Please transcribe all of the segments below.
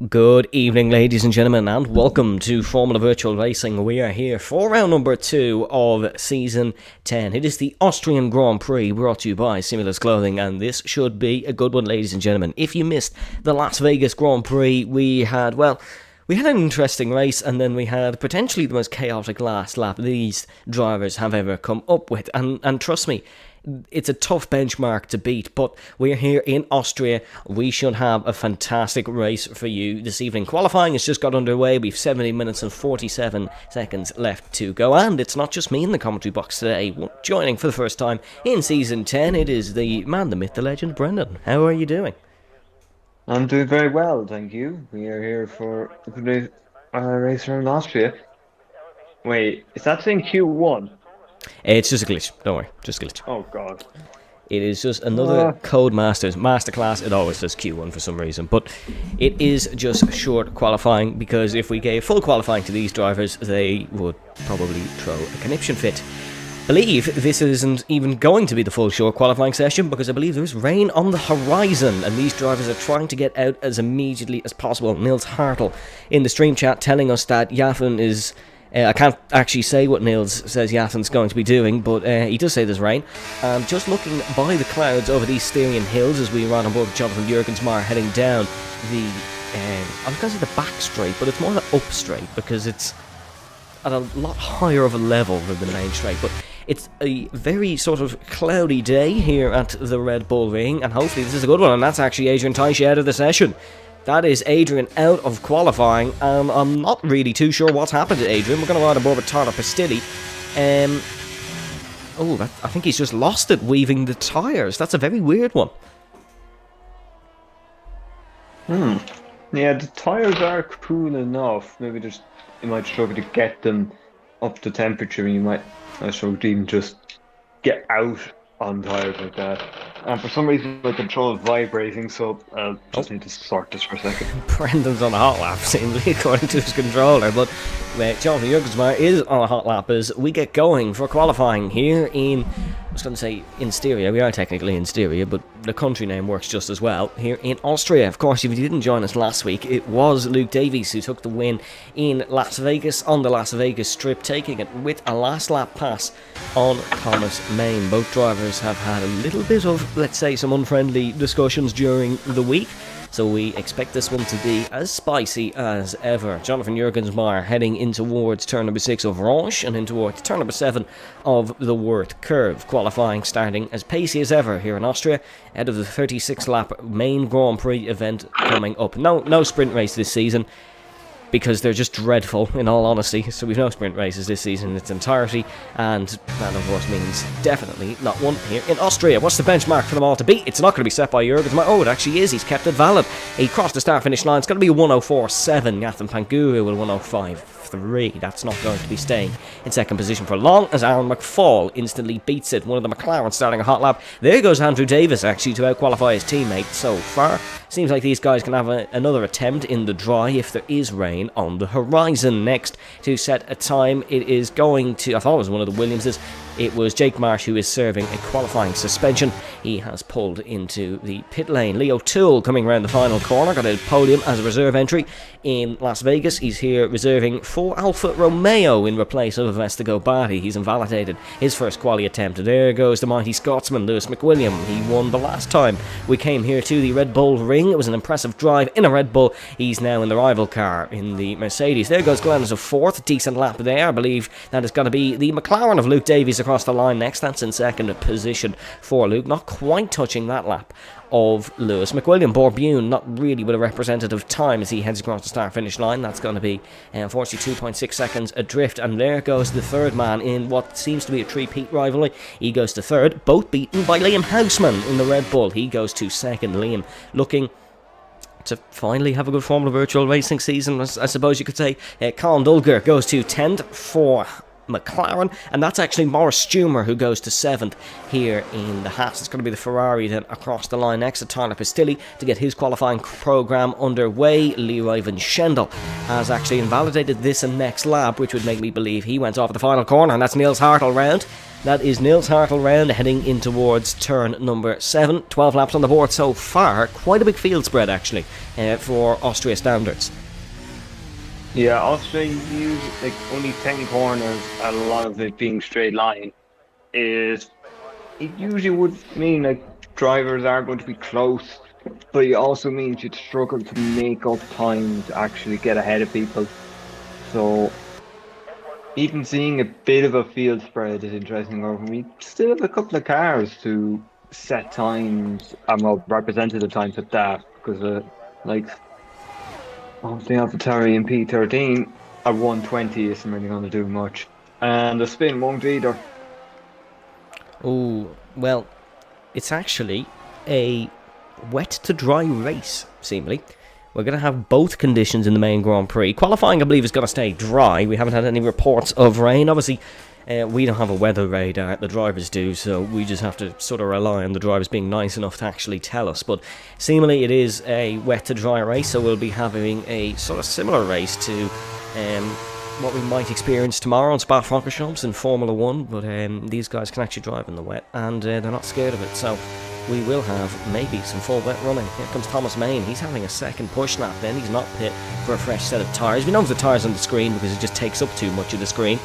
Good evening, ladies and gentlemen, and welcome to Formula Virtual Racing. We are here for round number 2 of Season 10. It is the Austrian Grand Prix, brought to you by Simulus Clothing, and this should be a good one, ladies and gentlemen. If you missed the Las Vegas Grand Prix, we had an interesting race, and then we had potentially the most chaotic last lap these drivers have ever come up with, and trust me, it's a tough benchmark to beat, but we're here in Austria. We should have a fantastic race for you this evening. Qualifying has just got underway. We've 70 minutes and 47 seconds left to go, and it's not just me in the commentary box today. Joining for the first time in Season 10, it is the man, the myth, the legend, Brendan. How are you doing? I'm doing very well, thank you. We are here for a race around Austria. Wait, is that saying Q1? It's just a glitch, don't worry, just a glitch. Oh god. It is just another Codemasters masterclass. It always does Q1 for some reason, but it is just short qualifying, because if we gave full qualifying to these drivers, they would probably throw a conniption fit. I believe this isn't even going to be the full short qualifying session, because I believe there's rain on the horizon and these drivers are trying to get out as immediately as possible. Nils Hartl in the stream chat telling us that Yafin is... I can't actually say what Nils says Yatin's going to be doing, but he does say there's rain. Just looking by the clouds over these Styrian hills as we run on board Jonathan Jurgensmeyer heading down the... I was going to say the back straight, but it's more the up straight, because it's at a lot higher of a level than the main straight. But it's a very sort of cloudy day here at the Red Bull Ring, and hopefully this is a good one, and that's actually Adrian Teiche out of the session. That is Adrian out of qualifying, and I'm not really too sure what's happened to Adrian. We're going to ride aboard with Tyler Pistilli. I think he's just lost it weaving the tyres. That's a very weird one. Yeah, the tyres are cool enough. Maybe you might struggle to get them up to temperature, and you might struggle to even just get out on tyres like that. And for some reason my control is vibrating, so I'll just need to sort this for a second. Brendan's on a hot lap, seemingly, according to his controller, but Jonathan Jurgensmeyer is on a hot lap as we get going for qualifying here in... I was going to say in Styria. We are technically in Styria, but the country name works just as well. Here in Austria, of course, if you didn't join us last week, it was Luke Davies who took the win in Las Vegas on the Las Vegas Strip, taking it with a last lap pass on Thomas Main. Both drivers have had a little bit of, let's say, some unfriendly discussions during the week, so we expect this one to be as spicy as ever. Jonathan Jurgensmeyer heading in towards turn number 6 of Ranch and in towards turn number 7 of the Worth Curve. Qualifying starting as pacey as ever here in Austria, out of the 36-lap main Grand Prix event coming up. No sprint race this season, because they're just dreadful, in all honesty. So we've no sprint races this season in its entirety, and that of course means definitely not one here in Austria. What's the benchmark for them all to beat? It's not going to be set by Jurgens. Oh, it actually is. He's kept it valid. He crossed the start-finish line. It's going to be a 104.7. Yathan Panguru will 105.3. That's not going to be staying in second position for long, as Aaron McFall instantly beats it. One of the McLaren starting a hot lap. There goes Andrew Davis, actually, to out-qualify his teammate so far. seems like these guys can have another attempt in the dry if there is rain on the horizon. Next to set a time, it is going to, I thought it was one of the Williamses, it was Jake Marsh who is serving a qualifying suspension. He has pulled into the pit lane. Leo Toole coming around the final corner, got a podium as a reserve entry in Las Vegas. He's here reserving for Alfa Romeo in replace of Vestago Batti. He's invalidated his first quali attempt. There goes the mighty Scotsman Lewis McWilliam. He won the last time we came here to the Red Bull ring. It was an impressive drive in a Red Bull. He's now in the rival car in the Mercedes. There goes Glenn as a fourth. Decent lap there. I believe that is going to be the McLaren of Luke Davies across the line next. That's in second position for Luke. Not quite touching that lap of Lewis McWilliam. Borbune not really with a representative time as he heads across the start-finish line. That's going to be unfortunately 2.6 seconds adrift, and there goes the third man in what seems to be a three-peat rivalry. He goes to third, both beaten by Liam Houseman in the Red Bull. He goes to second. Liam looking to finally have a good Formula Virtual Racing season, I suppose you could say. Colin Dulger goes to 10th for McLaren, and that's actually Maurice Stumer who goes to 7th here in the Haas. It's going to be the Ferrari then across the line next to Tyler Pistilli to get his qualifying program underway. Leroy Van Schendel has actually invalidated this and next lap, which would make me believe he went off at the final corner, and that's Niels Hartel round. That is Niels Hartel round heading in towards turn number 7. 12 laps on the board so far. Quite a big field spread actually for Austria standards. Yeah, Austria use like only 10 corners, and a lot of it being straight line. It usually would mean like drivers are going to be close, but it also means you'd struggle to make up time to actually get ahead of people. So even seeing a bit of a field spread is interesting over me. Still have a couple of cars to set times, well, representative times at that, because like the AlphaTauri in P13 at 120 isn't really going to do much, and the spin won't either. Oh, well, it's actually a wet to dry race, seemingly. We're going to have both conditions in the main Grand Prix. Qualifying, I believe, is going to stay dry. We haven't had any reports of rain. Obviously, we don't have a weather radar, the drivers do, so we just have to sort of rely on the drivers being nice enough to actually tell us. But seemingly it is a wet to dry race, so we'll be having a sort of similar race to what we might experience tomorrow on Spa-Francorchamps in Formula 1, but these guys can actually drive in the wet, and they're not scared of it, so we will have maybe some full wet running. Here comes Thomas Main. He's having a second push lap then. He's not pit for a fresh set of tyres. We know the tyres on the screen because it just takes up too much of the screen.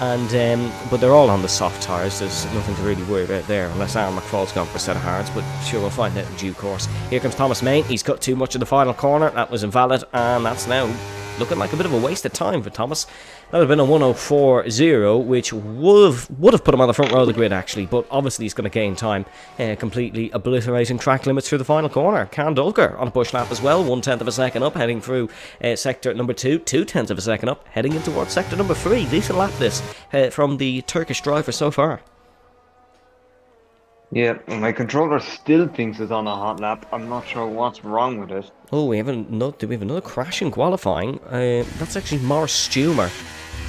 And but they're all on the soft tyres. There's nothing to really worry about there, unless Aaron McFall's gone for a set of hards, but sure, we'll find out in due course. Here comes Thomas Main. He's cut too much of the final corner. That was invalid, and that's now looking like a bit of a waste of time for Thomas. That would have been a 1:04.0, which would have put him on the front row of the grid actually, but obviously he's going to gain time, completely obliterating track limits through the final corner. Can Dulger on a push lap as well, 1/10 of a second up, heading through sector number 2, 2/10 of a second up, heading in towards sector number 3. Decent lap this from the Turkish driver so far. Yeah, my controller still thinks it's on a hot lap. I'm not sure what's wrong with it. Oh, do we have another crash in qualifying? That's actually Maurice Stumer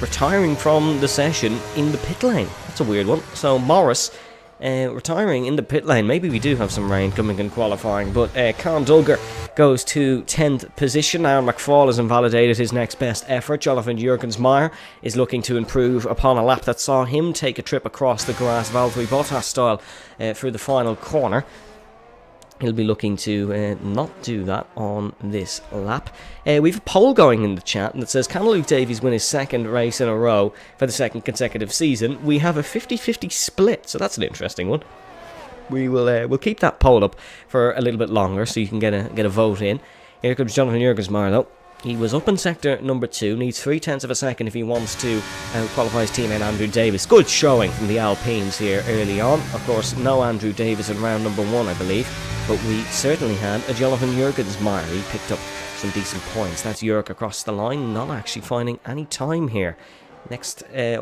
retiring from the session in the pit lane. That's a weird one. So Maurice retiring in the pit lane. Maybe we do have some rain coming in qualifying, but Conn Dulger goes to 10th position. Aaron McFall has invalidated his next best effort. Jonathan Jurgensmeyer is looking to improve upon a lap that saw him take a trip across the grass, Valtteri Bottas style, through the final corner. He'll be looking to not do that on this lap. We've a poll going in the chat that says, can Luke Davies win his second race in a row for the second consecutive season? We have a 50-50 split, so that's an interesting one. We'll keep that poll up for a little bit longer so you can get a vote in. Here comes Jonathan Jurgensmeyer though. He was up in sector number 2, needs 0.3 of a second if he wants to qualify his teammate Andrew Davis. Good showing from the Alpines here early on. Of course, no Andrew Davis in round number 1, I believe, but we certainly had a Jonathan Jurgensmeyer. He picked up some decent points. That's Jurg across the line, not actually finding any time here. Next, Can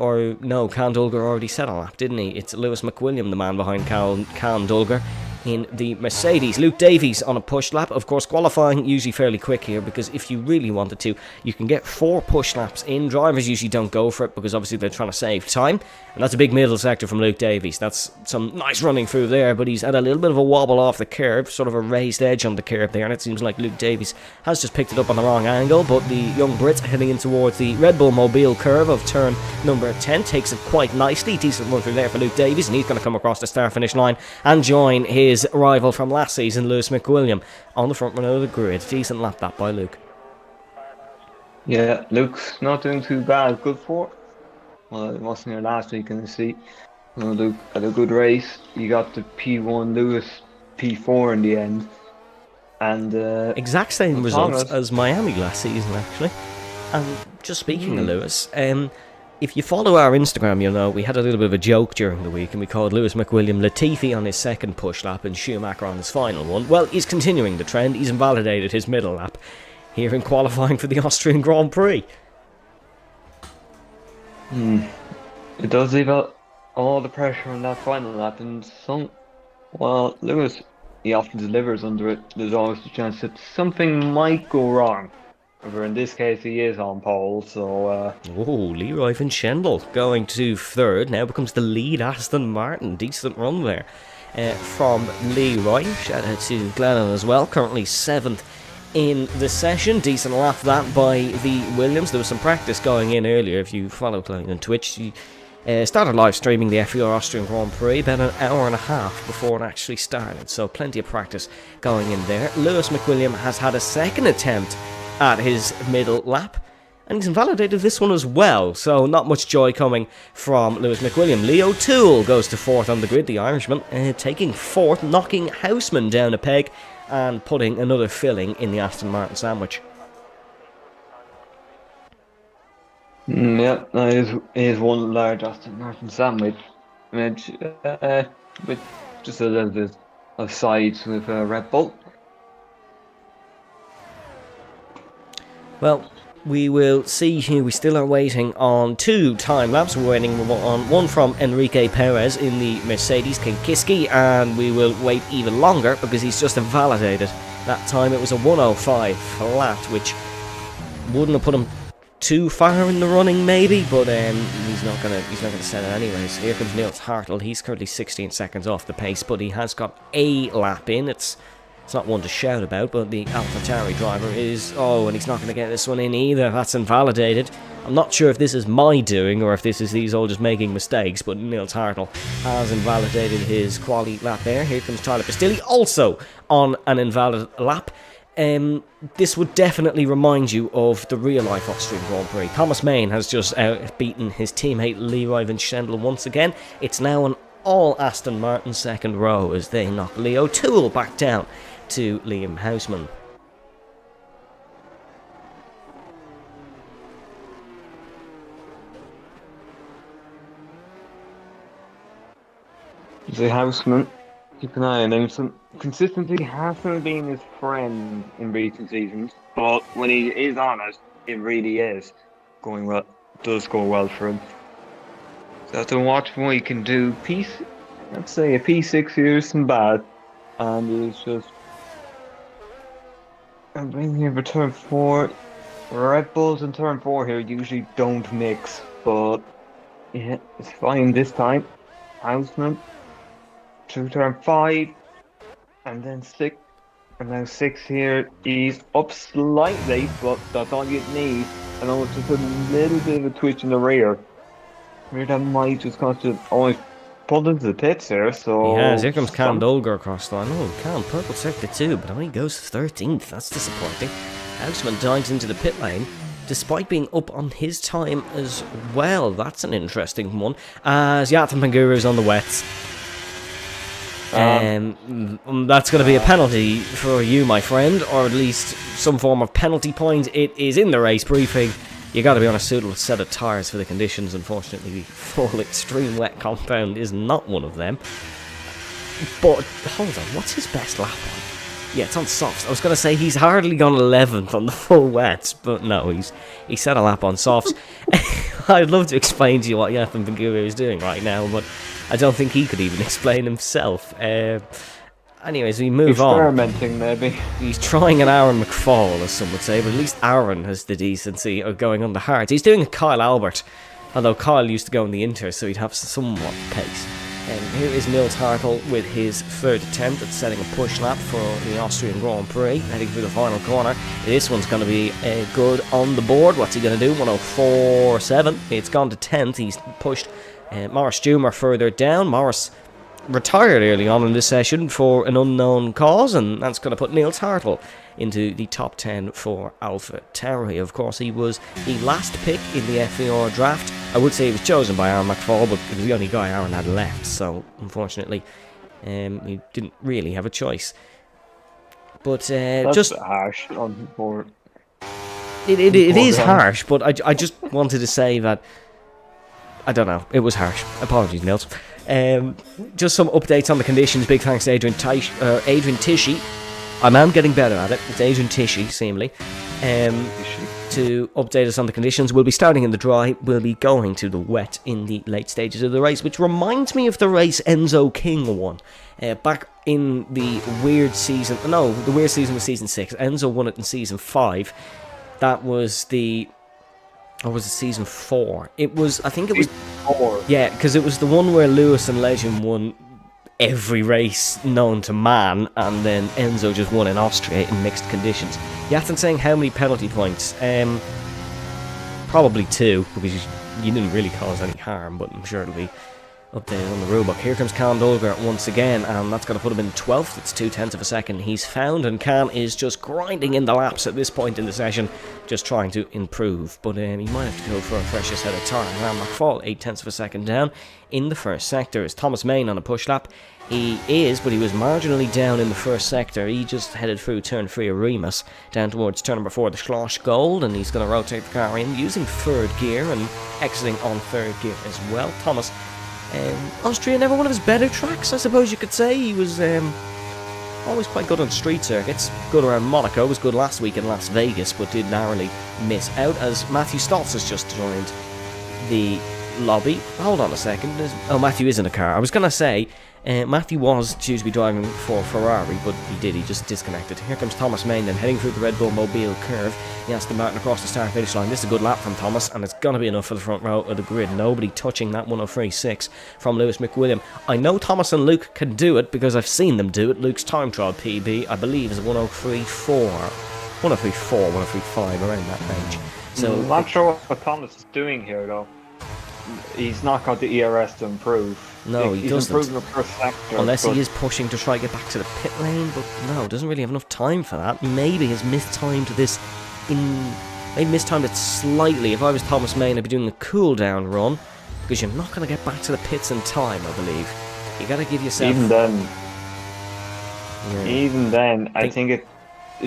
Dulger already set a lap, didn't he? It's Lewis McWilliam, the man behind Can Dulger. in the Mercedes. Luke Davies on a push lap. Of course, qualifying usually fairly quick here, because if you really wanted to, you can get 4 push laps in. Drivers usually don't go for it because obviously they're trying to save time, and that's a big middle sector from Luke Davies. That's some nice running through there, but he's had a little bit of a wobble off the curb, sort of a raised edge on the curb there, and it seems like Luke Davies has just picked it up on the wrong angle. But the young Brit heading in towards the Red Bull Mobile curve of turn number 10 takes it quite nicely. Decent run through there for Luke Davies, and he's going to come across the start-finish line and join his rival from last season, Lewis McWilliam, on the front run of the grid. Decent lap that by Luke. Yeah, Luke's not doing too bad. Good for. Well, it wasn't here last week, and see, Luke had a good race. He got the P1, Lewis P4 in the end, and exact same results as Miami last season, actually. And just speaking of Lewis, if you follow our Instagram, you'll know we had a little bit of a joke during the week, and we called Lewis McWilliam Latifi on his second push lap and Schumacher on his final one. Well, he's continuing the trend. He's invalidated his middle lap here in qualifying for the Austrian Grand Prix. It does leave out all the pressure on that final lap, and Lewis, he often delivers under it. There's always a chance that something might go wrong. However, in this case, he is on pole, so... Leroy Van Schendel going to third. Now becomes the lead Aston Martin. Decent run there from Leroy. Shout out to Glennon as well. Currently 7th in the session. Decent lap that by the Williams. There was some practice going in earlier. If you follow Glennon on Twitch, he started live streaming the FVR Austrian Grand Prix about an hour and a half before it actually started. So plenty of practice going in there. Lewis McWilliam has had a second attempt at his middle lap, and he's invalidated this one as well, so not much joy coming from Lewis McWilliam. Leo Toole goes to 4th on the grid, the Irishman, taking 4th, knocking Houseman down a peg and putting another filling in the Aston Martin sandwich. Yeah, that is one large Aston Martin sandwich, with just a little bit of sides with Red Bull. Well, we will see here. We still are waiting on 2 time laps. We're waiting on one from Enrique Perez in the Mercedes Kiski, and we will wait even longer because he's just invalidated. That time it was a 105 flat, which wouldn't have put him too far in the running, maybe, but he's not gonna set it anyways. Here comes Niels Hartl. He's currently 16 seconds off the pace, but he has got a lap in. It's not one to shout about, but the AlphaTauri driver is... and he's not going to get this one in either. That's invalidated. I'm not sure if this is my doing or if this is these all just making mistakes, but Niels Hartl has invalidated his quali lap there. Here comes Tyler Pistilli, also on an invalid lap. This would definitely remind you of the real-life Austrian Grand Prix. Thomas Main has just beaten his teammate Leroy Van Schendel once again. It's now an all Aston Martin second row as they knock Leo Toole back down to Liam Houseman. The Houseman, keep an eye on him. Some consistency hasn't been his friend in recent seasons, but when he is on it, it really is going well. Does go well for him. So have to watch what he can do. Let's say a P6 here isn't bad, and it's just. I'm bringing here for turn 4. Red Bulls in turn 4 here usually don't mix, but yeah, it's fine this time. Houseman through turn 5, and then 6, and now 6 here. He's up slightly, but that's all you need. I know it's just a little bit of a twitch in the rear. That might just cause to almost pulled into the pits there, so... He has. Here comes Cam Dolger across the line. Oh, Cam, purple sector 2, but only goes 13th. That's disappointing. Houseman dives into the pit lane, despite being up on his time as well. That's an interesting one. As Yathan Panguru's on the wets. That's going to be a penalty for you, my friend, or at least some form of penalty point. It is in the race briefing. You got to be on a suitable set of tyres for the conditions. Unfortunately, the full extreme wet compound is not one of them. But hold on, what's his best lap on? Yeah, it's on softs. I was going to say he's hardly gone 11th on the full wets, but no, he set a lap on softs. I'd love to explain to you what Yathan Panguru is doing right now, but I don't think he could even explain himself. Anyways, we move on. Experimenting, maybe. He's trying an Aaron McFall, as some would say, but at least Aaron has the decency of going on the hard. He's doing a Kyle Albert, although Kyle used to go in the Inter, so he'd have somewhat pace. And here is Nils Hartl with his third attempt at setting a push lap for the Austrian Grand Prix, heading through the final corner. This one's going to be good on the board. What's he going to do? 104.7. It's gone to 10th. He's pushed Morris Jumer further down. Morris retired early on in this session for an unknown cause, and that's going to put Nils Hartl into the top 10 for Alpha Tauri. Of course, he was the last pick in the FVR draft. I would say he was chosen by Aaron McFall, but he was the only guy Aaron had left, so unfortunately he didn't really have a choice. But That's just harsh on board. It is harsh, but I just wanted to say that, I don't know, it was harsh. Apologies, Nils. Just some updates on the conditions. Big thanks to Adrian Tishy. I am getting better at it. It's Adrian Tishy, seemingly. To update us on the conditions. We'll be starting in the dry. We'll be going to the wet in the late stages of the race, which reminds me of the race Enzo King won. Back in the weird season. No, the weird season was season 6. Enzo won it in season 5. That was the... Or was it season 4? It was... I think it was... 4. Yeah, because it was the one where Lewis and Legend won every race known to man, and then Enzo just won in Austria in mixed conditions. Yatsen saying how many penalty points? Probably 2, because you didn't really cause any harm, but I'm sure it'll be updated on the rulebook. Here comes Can Dolger once again, and that's going to put him in 12th. It's 0.2 of a second he's found, and Can is just grinding in the laps at this point in the session, just trying to improve, but he might have to go for a freshest head of time. Aaron McFall 0.8 of a second down in the first sector. Is Thomas Main on a push lap? He is, but he was marginally down in the first sector. He just headed through turn 3 of Remus, down towards turn number 4, the Schloss Gold, and he's going to rotate the car in using third gear and exiting on third gear as well. Thomas, Austria, never one of his better tracks, I suppose you could say. He was always quite good on street circuits, good around Monaco, was good last week in Las Vegas, but did narrowly miss out as Matthew Stoltz has just joined the lobby. Hold on a second. Oh, Matthew is in a car. I was going to say, Matthew was due to be driving for Ferrari, but he just disconnected. Here comes Thomas Main then, heading through the Red Bull Mobile curve. He has to Martin across the start-finish line. This is a good lap from Thomas, and it's going to be enough for the front row of the grid. Nobody touching that 103.6 from Lewis McWilliam. I know Thomas and Luke can do it, because I've seen them do it. Luke's time trial PB, I believe, is 103.4. 103.4, 103.5, around that range. So I'm not sure what Thomas is doing here, though. He's not got the ERS to improve. No, he doesn't. He's improving the first sector. Unless he is pushing to try to get back to the pit lane, but no, doesn't really have enough time for that. Maybe has mistimed this maybe mistimed it slightly. If I was Thomas Main, I'd be doing a cool down run, because you're not going to get back to the pits in time, I believe. You got to give yourself... Even then, I think it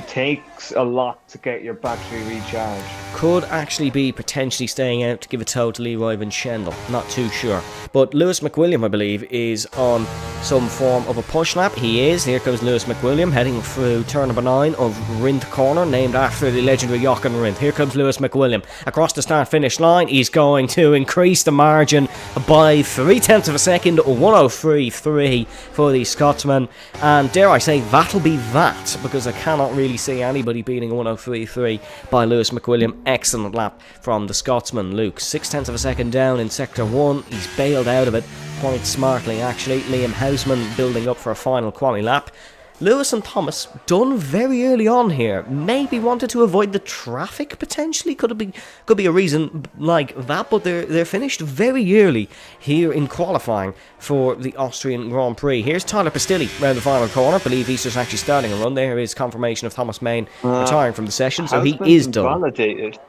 takes a lot to get your battery recharged. Could actually be potentially staying out to give a tow to Leroy Van Schendel. Not too sure. But Lewis McWilliam, I believe, is on some form of a push lap. He is. Here comes Lewis McWilliam heading through turn number 9 of Rindt Corner, named after the legendary Jochen Rindt. Here comes Lewis McWilliam across the start-finish line. He's going to increase the margin by 0.3 of a second, 103.3 for the Scotsman. And dare I say, that'll be that, because I cannot really see anybody beating 103.3 by Lewis McWilliam. Excellent lap from the Scotsman. Luke, 0.6 of a second down in sector 1. He's bailed out of it quite smartly, actually. Liam Hausman building up for a final quali lap. Lewis and Thomas done very early on here. Maybe wanted to avoid the traffic, potentially. Could be a reason like that, but they're finished very early here in qualifying for the Austrian Grand Prix. Here's Tyler Pastilli round the final corner. I believe he's just actually starting a run. There is confirmation of Thomas Main retiring from the session, so he is done. Validated.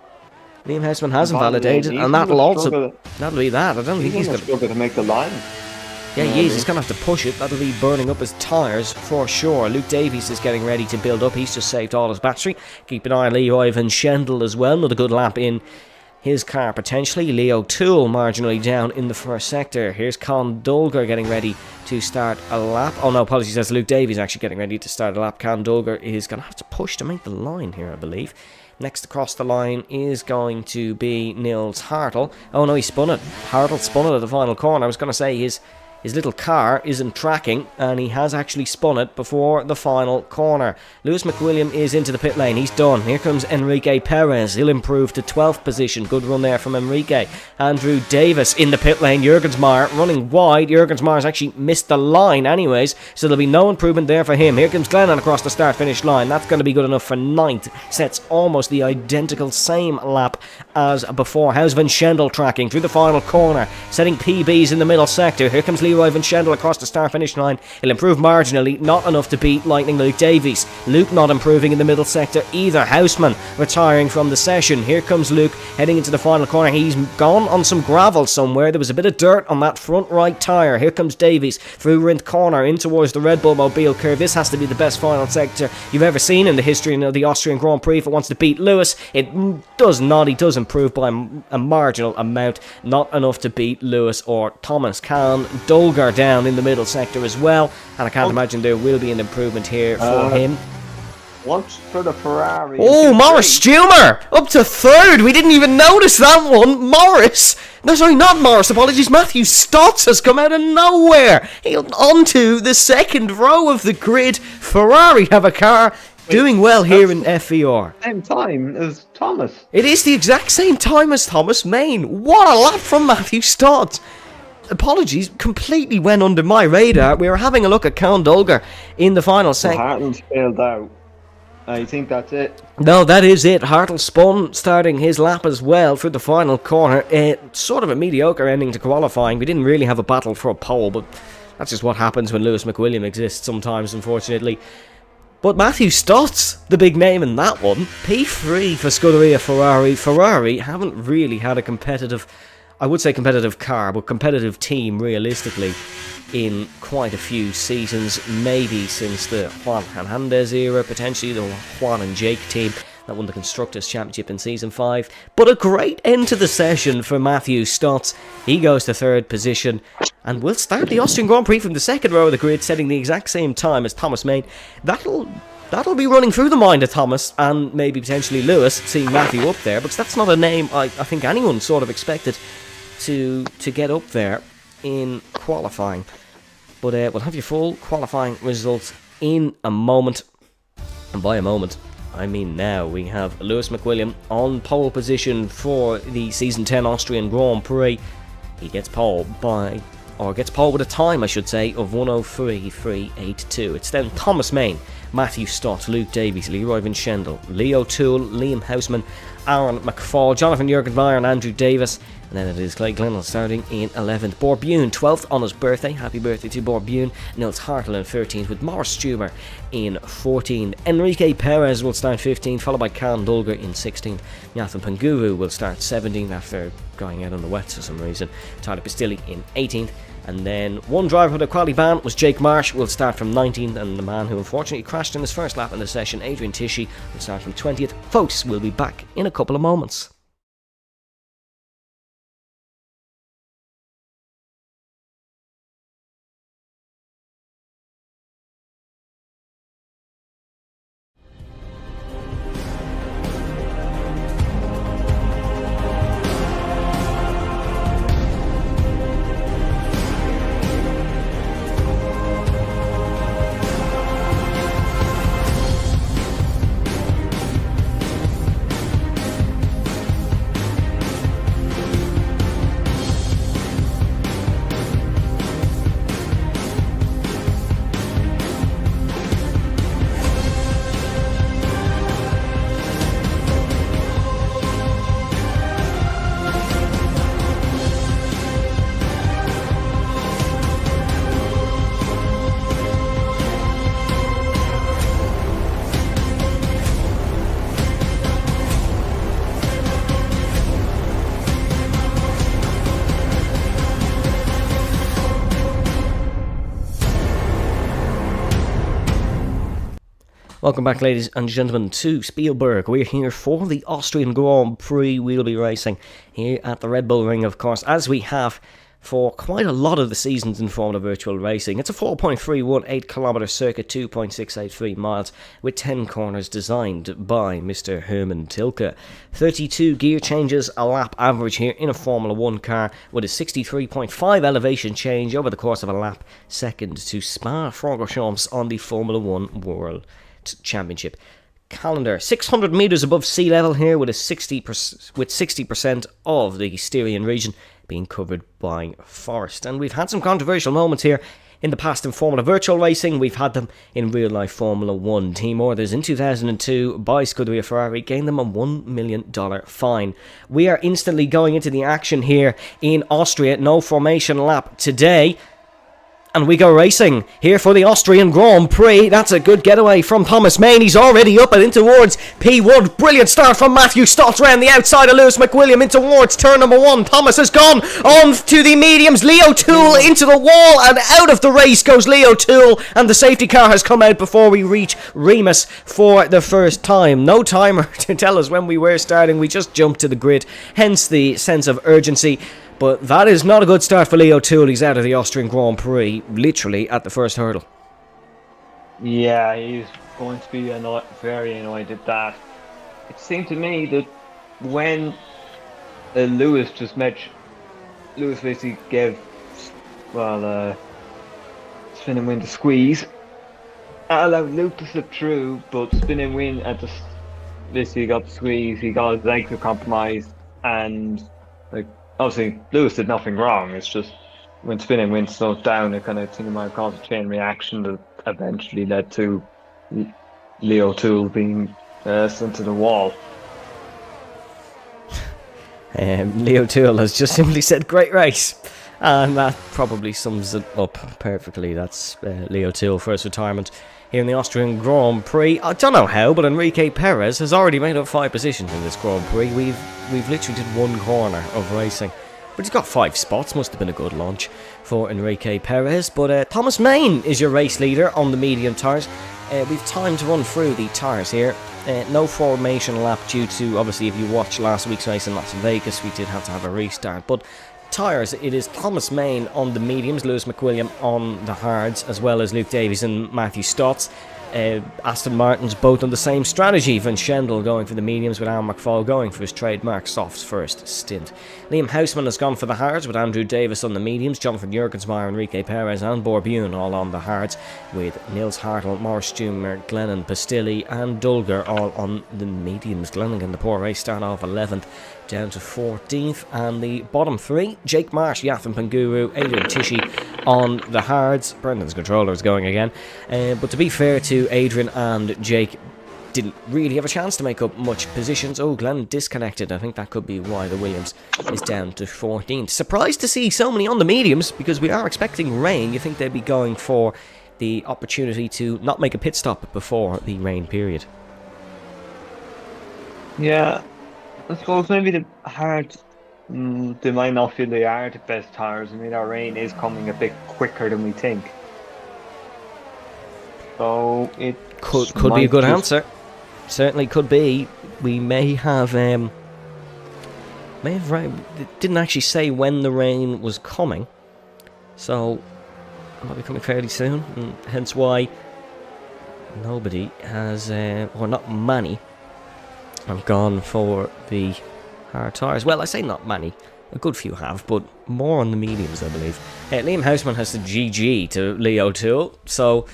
Liam Hausman hasn't validated, and that'll be that. I don't think he's going to make the line. Yeah, he is. He's going to have to push it. That'll be burning up his tyres for sure. Luke Davies is getting ready to build up. He's just saved all his battery. Keep an eye on Leroy Van Schendel as well. Another good lap in his car potentially. Leo Toole marginally down in the first sector. Here's Con Dolger getting ready to start a lap. Oh no, apologies. That's Luke Davies actually getting ready to start a lap. Con Dolger is going to have to push to make the line here, I believe. Next across the line is going to be Nils Hartl. Oh no, he spun it. Hartl spun it at the final corner. I was going to say his little car isn't tracking, and he has actually spun it before the final corner. Lewis McWilliam is into the pit lane. He's done. Here comes Enrique Perez. He'll improve to 12th position. Good run there from Enrique. Andrew Davis in the pit lane. Jurgensmeyer running wide. Jurgensmeyer's actually missed the line anyways, so there'll be no improvement there for him. Here comes Glennon across the start-finish line. That's going to be good enough for 9th. Sets almost the identical same lap as before. How's Van Schendel tracking through the final corner, setting PBs in the middle sector? Here comes Leroy Van Schendel across the start-finish line. He'll improve marginally, not enough to beat Lightning Luke Davies. Luke not improving in the middle sector either. Houseman retiring from the session. Here comes Luke heading into the final corner. He's gone on some gravel somewhere. There was a bit of dirt on that front right tyre. Here comes Davies through Rinth Corner in towards the Red Bull Mobile curve. This has to be the best final sector you've ever seen in the history of the Austrian Grand Prix if it wants to beat Lewis. It does not. He does improve by a marginal amount, not enough to beat Lewis or Thomas. Can Dolgar down in the middle sector as well, and I can't imagine there will be an improvement here for him. Once for the Ferrari. Oh, Morris Stumer up to 3rd. We didn't even notice that one. Morris. No, sorry, not Morris. Apologies. Matthew Stotts has come out of nowhere. Onto the 2nd row of the grid. Ferrari have a car doing well here in FVR. Same time as Thomas. It is the exact same time as Thomas Main. What a lap from Matthew Stott. Apologies, completely went under my radar. We were having a look at Count Dolgar in the final second. Hartle's failed out. I think that's it. No, that is it. Hartle spun, starting his lap as well through the final corner. Sort of a mediocre ending to qualifying. We didn't really have a battle for a pole, but that's just what happens when Lewis McWilliam exists sometimes, unfortunately. But Matthew Stotts, the big name in that one. P3 for Scuderia Ferrari. Ferrari haven't really had a competitive, I would say competitive car, but competitive team realistically in quite a few seasons, maybe since the Juan Hernandez era, potentially the Juan and Jake team that won the Constructors' Championship in Season 5. But a great end to the session for Matthew Stotts. He goes to 3rd position and will start the Austrian Grand Prix from the 2nd row of the grid, setting the exact same time as Thomas Main. That'll be running through the mind of Thomas and maybe potentially Lewis, seeing Matthew up there, because that's not a name I think anyone sort of expected to get up there in qualifying. But we'll have your full qualifying results in a moment. And by a moment, I mean now. We have Lewis McWilliam on pole position for the Season 10 Austrian Grand Prix. He gets pole with a time, I should say, of 1:03.382. It's then Thomas Main, Matthew Stott, Luke Davies, Leroy Van Schendel, Leo Toole, Liam Houseman, Aaron McFall, Jonathan Jurgensmeyer and Andrew Davis. And then it is Clay Glennon starting in 11th. Borbune 12th on his birthday. Happy birthday to Borbune. Nils Hartle in 13th with Morris Stumer in 14th. Enrique Perez will start 15th, followed by Can Dolgar in 16th. Nathan Panguru will start 17th after going out on the wet for some reason. Tyler Pistilli in 18th. And then one driver with a quality ban was Jake Marsh, will start from 19th, and the man who unfortunately crashed in his first lap in the session, Adrian Tishy, will start from 20th. Folks, we'll be back in a couple of moments. Welcome back, ladies and gentlemen, to Spielberg. We're here for the Austrian Grand Prix. We'll be racing here at the Red Bull Ring, of course, as we have for quite a lot of the seasons in Formula Virtual Racing. It's a 4.318 kilometre circuit, 2.683 miles, with 10 corners designed by Mr. Herman Tilke. 32 gear changes a lap average here in a Formula 1 car, with a 63.5 elevation change over the course of a lap, second to Spa-Francorchamps on the Formula 1 World Championship calendar. 600 metres above sea level here, with 60% of the Styrian region being covered by forest. And we've had some controversial moments here in the past in Formula Virtual Racing. We've had them in real life Formula 1. Team orders in 2002 by Scuderia Ferrari gained them a $1 million fine. We are instantly going into the action here in Austria. No formation lap today. And we go racing here for the Austrian Grand Prix. That's a good getaway from Thomas Main. He's already up and in towards P1. Brilliant start from Matthew Stotts around the outside of Lewis McWilliam in towards turn number 1. Thomas has gone on to the mediums. Leo Toole into the wall, and out of the race goes Leo Toole. And the safety car has come out before we reach Remus for the first time. No timer to tell us when we were starting. We just jumped to the grid, hence the sense of urgency. But that is not a good start for Leo Toole. He's out of the Austrian Grand Prix, literally at the first hurdle. Yeah, he's going to be very annoyed at that. It seemed to me that when Lewis basically gave, Spin and Win the squeeze, allowed Luke to slip through, but Spin and Win basically got the squeeze, he got his legs compromised, and obviously, Lewis did nothing wrong. It's just when Spin and Win slowed down, it kind of think it might have caused a chain reaction that eventually led to Leo Toole being sent to the wall. Leo Toole has just simply said, "Great race," and that probably sums it up perfectly. That's Leo Toole, first retirement here in the Austrian Grand Prix. I don't know how, but Enrique Perez has already made up 5 positions in this Grand Prix. We've literally did 1 corner of racing, but he's got 5 spots. Must have been a good launch for Enrique Perez. But Thomas Main is your race leader on the medium tyres. We've time to run through the tyres here. No formation lap due to, obviously, if you watched last week's race in Las Vegas, we did have to have a restart. But tyres, it is Thomas Main on the mediums, Lewis McWilliam on the hards, as well as Luke Davies and Matthew Stotts. Aston Martin's both on the same strategy. Van Schendel going for the mediums, with Alan McFall going for his trademark softs first stint. Liam Houseman has gone for the hards, with Andrew Davis on the mediums, Jonathan Jurgensmeyer, Enrique Perez and Borbune all on the hards, with Nils Hartl, Morris Stumer, Glennon, Pastilli and Dulger all on the mediums. Glennon in the poor race start off 11th down to 14th, and the bottom 3, Jake Marsh, Yathan Panguru, Adrian Tishy on the hards. Brendan's controller is going again, but to be fair to Adrian and Jake, didn't really have a chance to make up much positions. Oh, Glenn disconnected. I think that could be why the Williams is down to 14th. Surprised to see so many on the mediums, because we are expecting rain. You think they'd be going for the opportunity to not make a pit stop before the rain period. Yeah, I suppose maybe the hards, they might not feel they are the best tyres. I mean, our rain is coming a bit quicker than we think. So it could be a good answer. Certainly could be. We may have rain. It didn't actually say when the rain was coming, so it might be coming fairly soon, and hence why nobody has, or not many, have gone for the hard tyres. Well, I say not many. A good few have, but more on the mediums, I believe. Liam Houseman has the GG to Leo Toole, so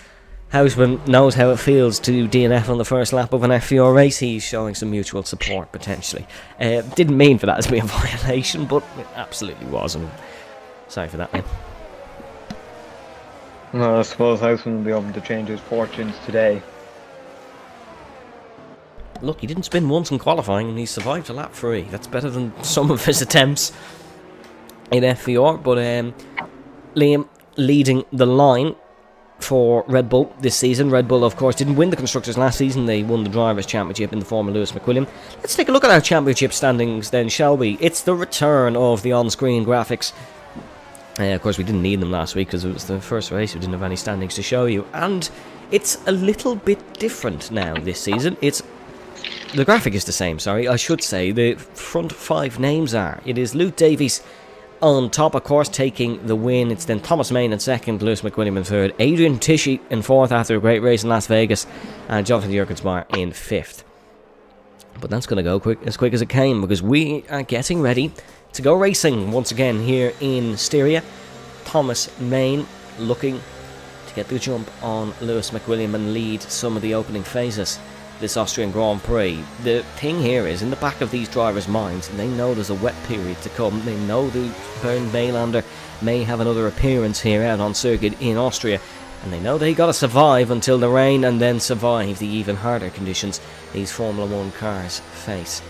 Houseman knows how it feels to DNF on the first lap of an FVR race. He's showing some mutual support, potentially. Didn't mean for that to be a violation, but it absolutely was, and sorry for that, man. Well, I suppose Houseman will be able to change his fortunes today. Look, he didn't spin once in qualifying, and he survived a lap free. That's better than some of his attempts in FVR, but Liam leading the line for Red Bull this season. Red Bull, of course, didn't win the Constructors last season. They won the Drivers' Championship in the form of Lewis McWilliam. Let's take a look at our championship standings then, shall we? It's the return of the on-screen graphics. Of course, we didn't need them last week because it was the first race. We didn't have any standings to show you. And it's a little bit different now this season. The graphic is the same, sorry, I should say. The front 5 names are. It is Luke Davies on top, of course, taking the win. It's then Thomas Main in second, Lewis McWilliam in third, Adrian Tishy in fourth after a great race in Las Vegas, and Jonathan Jurgensmeyer in fifth. But that's going to go as quick as it came, because we are getting ready to go racing once again here in Styria. Thomas Main looking to get the jump on Lewis McWilliam and lead some of the opening phases. This Austrian Grand Prix. The thing here is, in the back of these drivers' minds, they know there's a wet period to come. They know the Bernd Baylander may have another appearance here out on circuit in Austria, and they know they got to survive until the rain and then survive the even harder conditions these Formula 1 cars face.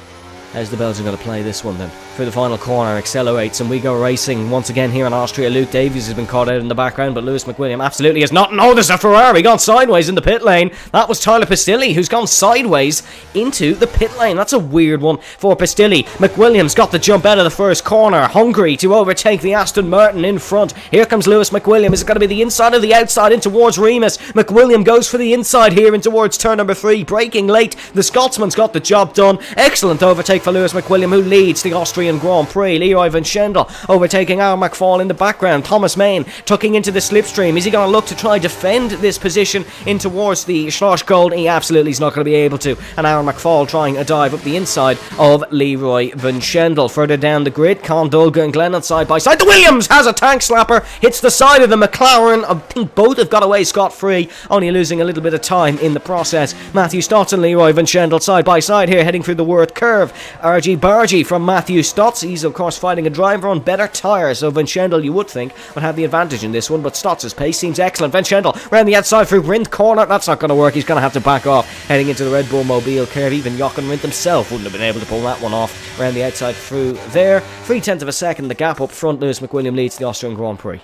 How's the Belgian going to play this one then? Through the final corner, accelerates, and we go racing once again here in Austria. Luke Davies has been caught out in the background, but Lewis McWilliam absolutely has not. No, there's a Ferrari gone sideways in the pit lane. That was Tyler Pistilli, who's gone sideways into the pit lane. That's a weird one for Pistilli. McWilliam's got the jump out of the first corner, hungry to overtake the Aston Martin in front. Here comes Lewis McWilliam. Is it going to be the inside or the outside in towards Remus? McWilliam goes for the inside here in towards turn number 3, braking late. The Scotsman's got the job done. Excellent overtake for Lewis McWilliam, who leads the Austrian Grand Prix. Leroy Van Schendel overtaking Aaron McFall in the background. Thomas Main tucking into the slipstream. Is he going to look to try defend this position in towards the Schloss Gold? He absolutely is not going to be able to. And Aaron McFall trying a dive up the inside of Leroy Van Schendel. Further down the grid, Con Dulger and Glennon side by side. The Williams has a tank slapper, hits the side of the McLaren. I think both have got away scot-free, only losing a little bit of time in the process. Matthew Stotts and Leroy Van Schendel side by side here, heading through the Worth curve. RG Bargy from Matthew Stotts. He's of course fighting a driver on better tyres, so Van Schendel, you would think, would have the advantage in this one, but Stotts' pace seems excellent. Van Schendel round the outside through Rindt corner. That's not going to work. He's going to have to back off heading into the Red Bull Mobile curve. Even Jochen Rindt himself wouldn't have been able to pull that one off round the outside through there. 0.3 of a second, the gap up front. Lewis McWilliam leads the Austrian Grand Prix.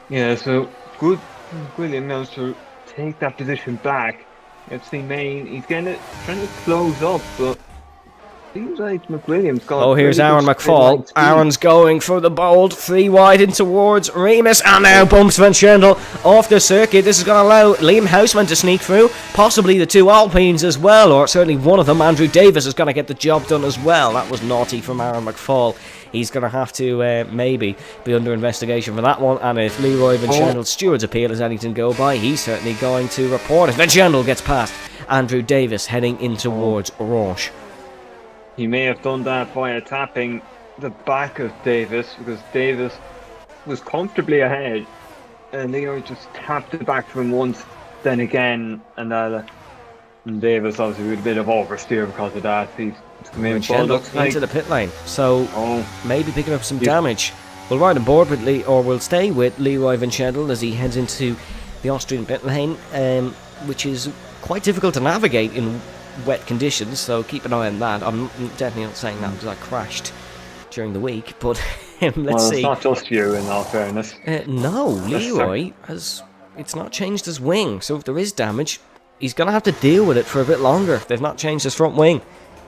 Yeah, so good McWilliam now to take that position back. Let's see Main, he's trying to close up, but seems like McWilliam's got... Oh, here's Aaron McFall. Aaron's going for the bold, 3 wide in towards Remus, and now bumps Van Schendel off the circuit. This is going to allow Liam Houseman to sneak through, possibly the 2 Alpines as well, or certainly one of them. Andrew Davis is going to get the job done as well. That was naughty from Aaron McFall. He's going to have to maybe be under investigation for that one, and if Leroy Van Schendel's steward's appeal is anything to go by, he's certainly going to report it. Van Schendel gets past Andrew Davis heading in towards Orange. He may have done that via tapping the back of Davis, because Davis was comfortably ahead, and Leroy just tapped it back to him once, then again, and Davis obviously with a bit of oversteer because of that. He's come in into the pit lane, so maybe picking up some damage. We'll ride on board with we'll stay with Leroy Van Schendel as he heads into the Austrian pit lane, which is quite difficult to navigate in wet conditions, so keep an eye on that. I'm definitely not saying that because I crashed during the week, but let's see. It's not just you, in all fairness. No, Leroy it's not changed his wing, so if there is damage, he's going to have to deal with it for a bit longer. They've not changed his front wing.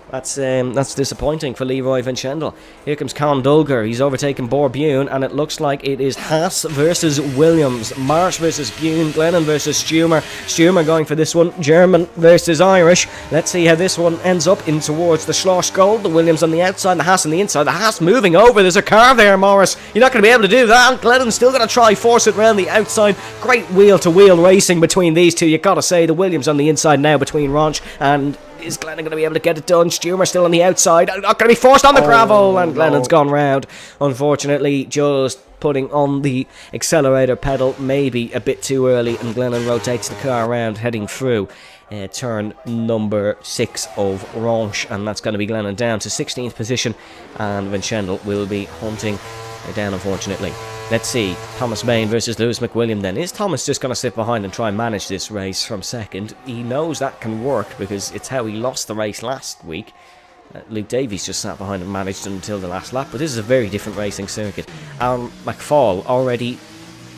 That's disappointing for Leroy Van Schendel. Here comes Con Dulger. He's overtaken Borbune, and it looks like it is Haas versus Williams. Marsh versus Bune. Glennon versus Stumer. Stumer going for this one. German versus Irish. Let's see how this one ends up in towards the Schloss Gold. The Williams on the outside, the Haas on the inside. The Haas moving over. There's a car there, Morris. You're not going to be able to do that. Glennon's still going to try force it around the outside. Great wheel-to-wheel racing between these two. You got to say, the Williams on the inside now between Ronch and... Is Glennon going to be able to get it done? Stumer still on the outside. Not going to be forced on the gravel. And Glennon's gone round. Unfortunately, just putting on the accelerator pedal maybe a bit too early. And Glennon rotates the car around, heading through turn number 6 of Ronch. And that's going to be Glennon down to 16th position. And Van Schendel will be hunting down, unfortunately. Let's see, Thomas Main versus Lewis McWilliam then. Is Thomas just going to sit behind and try and manage this race from second? He knows that can work because it's how he lost the race last week. Luke Davies just sat behind and managed until the last lap, but this is a very different racing circuit. Aaron McFall already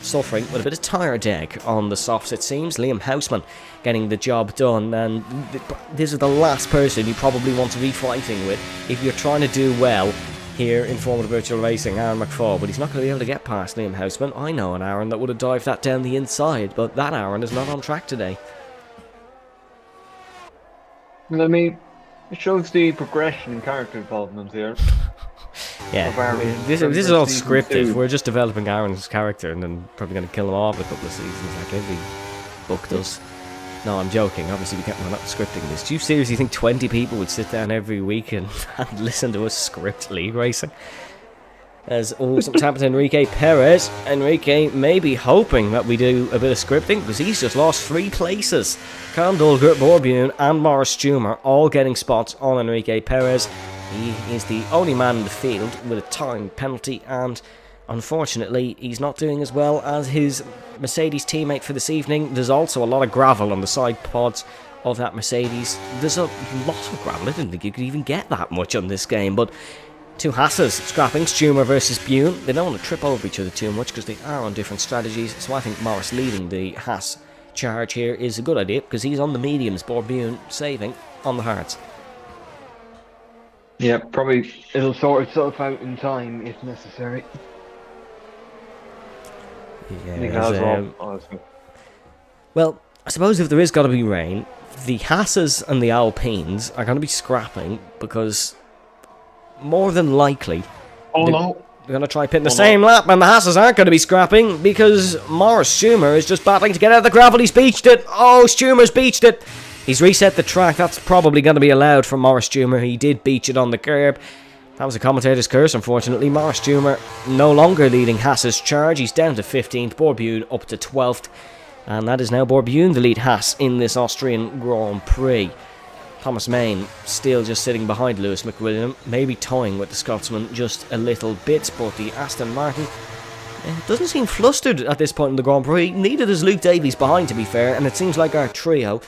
suffering with a bit of tyre deg on the softs, it seems. Liam Houseman getting the job done, and this is the last person you probably want to be fighting with if you're trying to do well here in Formula Virtual Racing. Aaron McFall, but he's not going to be able to get past Liam Houseman. I know an Aaron that would have dived that down the inside, but that Aaron is not on track today. Well, I mean, it shows the progression in character development here. Yeah, Of our this is all season scripted. two. We're just developing Aaron's character and then probably going to kill him off in a couple of seasons like every book does. No, I'm joking. Obviously, we're not scripting this. Do you seriously think 20 people would sit down every week and listen to us script league racing? As something's happened to Enrique Perez. Enrique may be hoping that we do a bit of scripting because he's just lost 3 places. Cam Dolger, Borbune and Morris Stumer all getting spots on Enrique Perez. He is the only man in the field with a time penalty, and unfortunately he's not doing as well as his Mercedes teammate for this evening. There's also a lot of gravel on the side pods of that Mercedes. There's a lot of gravel. I didn't think you could even get that much on this game, but 2 Hasses scrapping, Stumer versus Bune. They don't want to trip over each other too much because they are on different strategies, so I think Morris leading the Haas charge here is a good idea because he's on the mediums, Borbune saving on the hards. Yeah, probably it'll sort itself out in time if necessary. Yeah, well, I suppose if there is going to be rain, the Hasses and the Alpines are going to be scrapping because more than likely they're going to try pitting the same lap, and the Hasses aren't going to be scrapping because Morris Stumer is just battling to get out of the gravel. He's beached it. Oh, Stumer's beached it. He's reset the track. That's probably going to be allowed from Morris Stumer. He did beach it on the curb. That was a commentator's curse, unfortunately. Morris Stumer no longer leading Haas's charge. He's down to 15th. Borbune up to 12th. And that is now Borbune the lead Haas in this Austrian Grand Prix. Thomas Main still just sitting behind Lewis McWilliam, maybe toying with the Scotsman just a little bit, but the Aston Martin doesn't seem flustered at this point in the Grand Prix. Neither does Luke Davies behind, to be fair, and it seems like our trio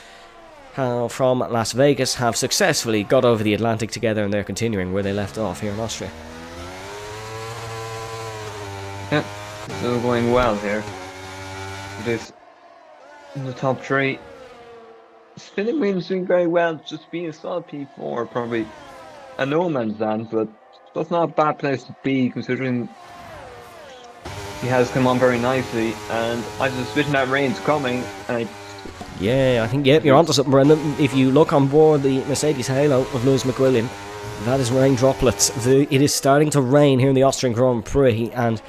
from Las Vegas have successfully got over the Atlantic together, and they're continuing where they left off here in Austria. Yeah, it's all going well here. It is in the top 3. Spinning Wheel's doing very well, just being a solid P4, probably a no man's land, but that's not a bad place to be considering he has come on very nicely, and I have a suspicion that rain's coming, and I think you're onto something, Brendan. If you look on board the Mercedes Halo of Lewis McWilliam, that is rain droplets. It is starting to rain here in the Austrian Grand Prix, and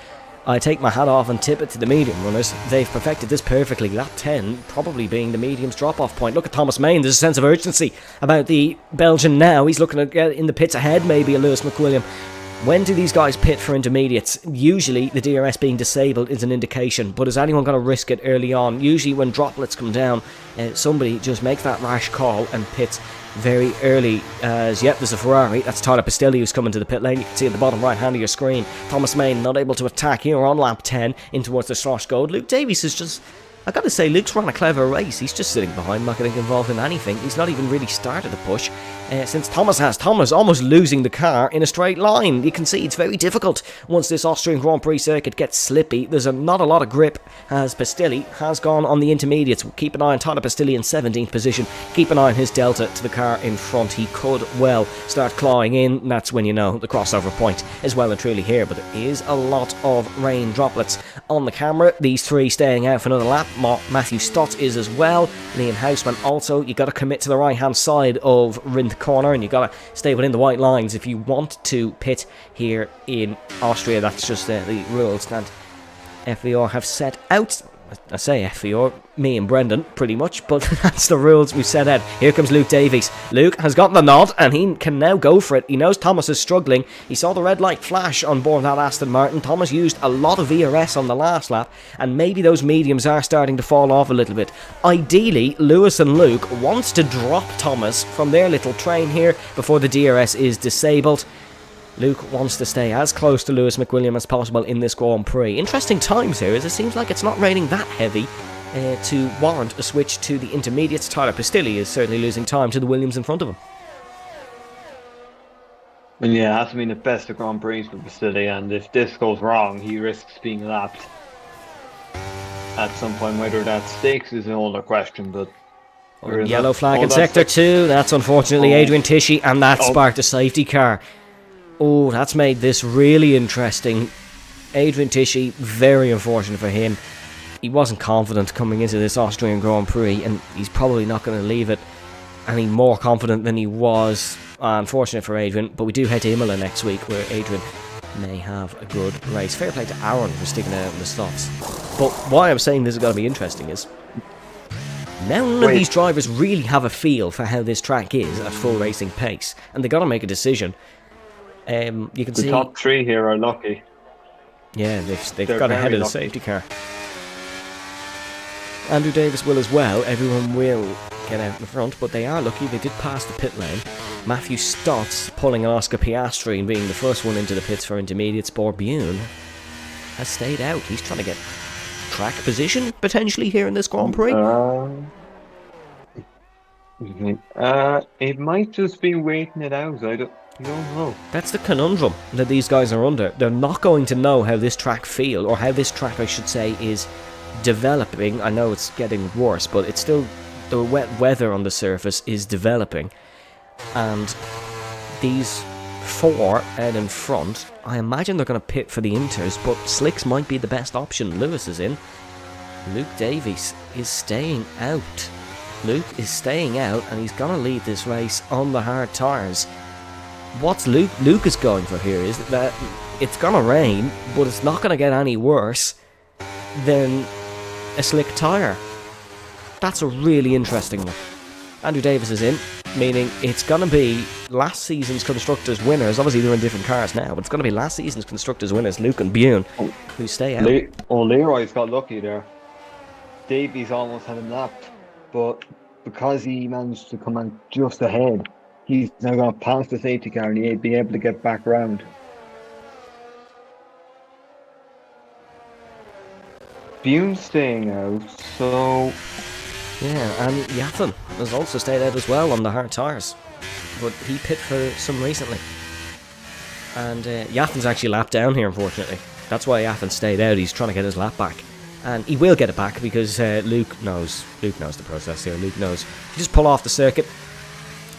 I take my hat off and tip it to the medium runners. They've perfected this perfectly. Lap 10 probably being the medium's drop-off point. Look at Thomas Main. There's a sense of urgency about the Belgian now. He's looking to get in the pits ahead, maybe, of Lewis McWilliam. When do these guys pit for intermediates? Usually the DRS being disabled is an indication, but is anyone going to risk it early on? Usually when droplets come down, somebody just makes that rash call and pits very early. As yep, there's a Ferrari. That's Tyler Pistilli who's coming to the pit lane. You can see at the bottom right hand of your screen. Thomas Main not able to attack here on lap 10 in towards the Slosh Gold. Luke Davies is just... I gotta say, Luke's run a clever race. He's just sitting behind, not getting involved in anything. He's not even really started the push since Thomas has. Thomas almost losing the car in a straight line. You can see it's very difficult once this Austrian Grand Prix circuit gets slippy. There's not a lot of grip as Pistilli has gone on the intermediates. Keep an eye on Tyler Pistilli in 17th position. Keep an eye on his delta to the car in front. He could well start clawing in. That's when you know the crossover point is well and truly here. But there is a lot of rain droplets on the camera. These 3 staying out for another lap. Matthew Stott is as well. Liam Houseman also. You got to commit to the right hand side of Rinth corner, and you got to stay within the white lines if you want to pit here in Austria. That's just the rules that FVR have set out. I say FVR, me and Brendan, pretty much, but that's the rules we've set out. Here comes Luke Davies. Luke has gotten the nod, and he can now go for it. He knows Thomas is struggling. He saw the red light flash on board that Aston Martin. Thomas used a lot of VRS on the last lap, and maybe those mediums are starting to fall off a little bit. Ideally, Lewis and Luke wants to drop Thomas from their little train here before the DRS is disabled. Luke wants to stay as close to Lewis McWilliam as possible in this Grand Prix. Interesting times here, as it seems like it's not raining that heavy to warrant a switch to the intermediates. Tyler Pistilli is certainly losing time to the Williams in front of him. Well, yeah, it has to be the best of Grand Prix for Pistilli, and if this goes wrong, he risks being lapped at some point. Whether that stakes is another question, but... Yellow flag in Sector 2, that's unfortunately Adrian Tishy, and that sparked a safety car. Oh, that's made this really interesting. Adrian Tishy, very unfortunate for him. He wasn't confident coming into this Austrian Grand Prix, and he's probably not going to leave it any more confident than he was. Unfortunate for Adrian, but we do head to Imola next week, where Adrian may have a good race. Fair play to Aaron for sticking out in the stops. But why I'm saying this is going to be interesting is now none of these drivers really have a feel for how this track is at full racing pace, and they got to make a decision. You can see the top three here are lucky. Yeah, they've got ahead of the safety car. Andrew Davis will as well. Everyone will get out in front, but they are lucky. They did pass the pit lane. Matthew Stotts pulling an Oscar Piastri and being the first one into the pits for intermediates. Bourbion has stayed out. He's trying to get track position potentially here in this Grand Prix. It might just be waiting it out. I don't know. That's the conundrum that these guys are under. They're not going to know how this track feels, or how this track, I should say, is developing. I know it's getting worse, but it's still, the wet weather on the surface is developing, and these four out in front, I imagine they're going to pit for the inters, but slicks might be the best option. Lewis is in. Luke Davies is staying out. Luke is staying out, and he's going to lead this race on the hard tyres. What's Luke is going for here is that it's going to rain, but it's not going to get any worse than a slick tyre. That's a really interesting one. Andrew Davis is in, meaning it's going to be last season's Constructors winners. Obviously they're in different cars now, but it's going to be last season's Constructors winners, Luke and Bune, who stay out. Leroy's got lucky there. Davies almost had him lapped, but because he managed to come on just ahead, he's now going to pass the safety car and he'll be able to get back round. Bune's staying out, so... Yeah, and Yathan has also stayed out as well on the hard tyres, but he pit for some recently. And Yathan's actually lapped down here, unfortunately. That's why Yathan stayed out. He's trying to get his lap back. And he will get it back because Luke knows the process here. Luke knows. You just pull off the circuit.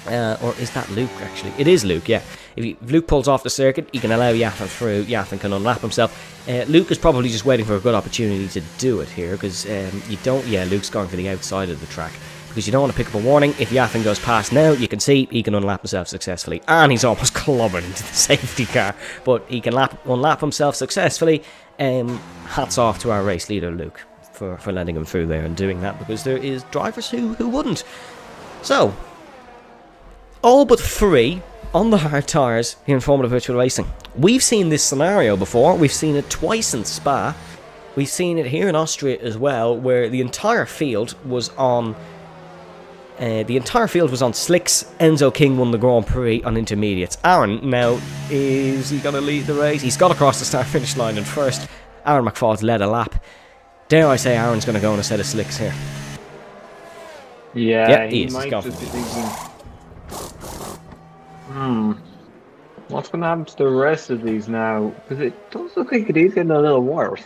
Or is that Luke, actually? It is Luke, yeah. If Luke pulls off the circuit, he can allow Yathan through. Yathan can unlap himself. Luke is probably just waiting for a good opportunity to do it here, because you don't... Yeah, Luke's going for the outside of the track, because you don't want to pick up a warning. If Yathan goes past now, you can see he can unlap himself successfully. And he's almost clobbered into the safety car, but he can unlap himself successfully. Hats off to our race leader, Luke, for letting him through there and doing that, because there is drivers who wouldn't. So... all but three on the hard tyres here in Formula Virtual Racing. We've seen this scenario before. We've seen it twice in Spa. We've seen it here in Austria as well, where the entire field was on slicks. Enzo King won the Grand Prix on intermediates. Aaron, now, is he going to lead the race? He's got across the start-finish line in first. Aaron McFaul's led a lap. Dare I say Aaron's going to go on a set of slicks here? Yeah, he might just be thinking... What's going to happen to the rest of these now? Because it does look like it is getting a little worse.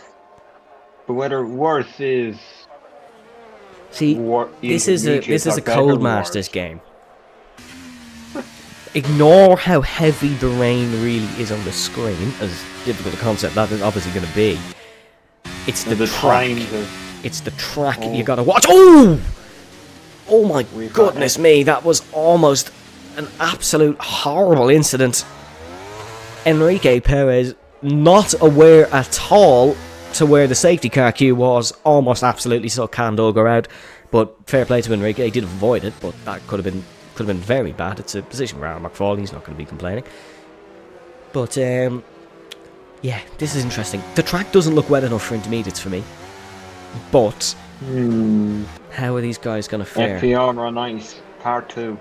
But whether worse is... See, this is a Codemasters game. Ignore how heavy the rain really is on the screen, as difficult a concept that is obviously going to be. It's the track. It's the track you got to watch. Oh! Oh my goodness me, that was almost... an absolute horrible incident. Enrique Perez, not aware at all to where the safety car queue was, almost absolutely sucked Candoga out. But fair play to Enrique, he did avoid it, but that could have been very bad. It's a position where Aaron McFall, he's not going to be complaining. But yeah, this is interesting. The track doesn't look wet enough for intermediates for me. But how are these guys going to fare? FVR on ice, part 2.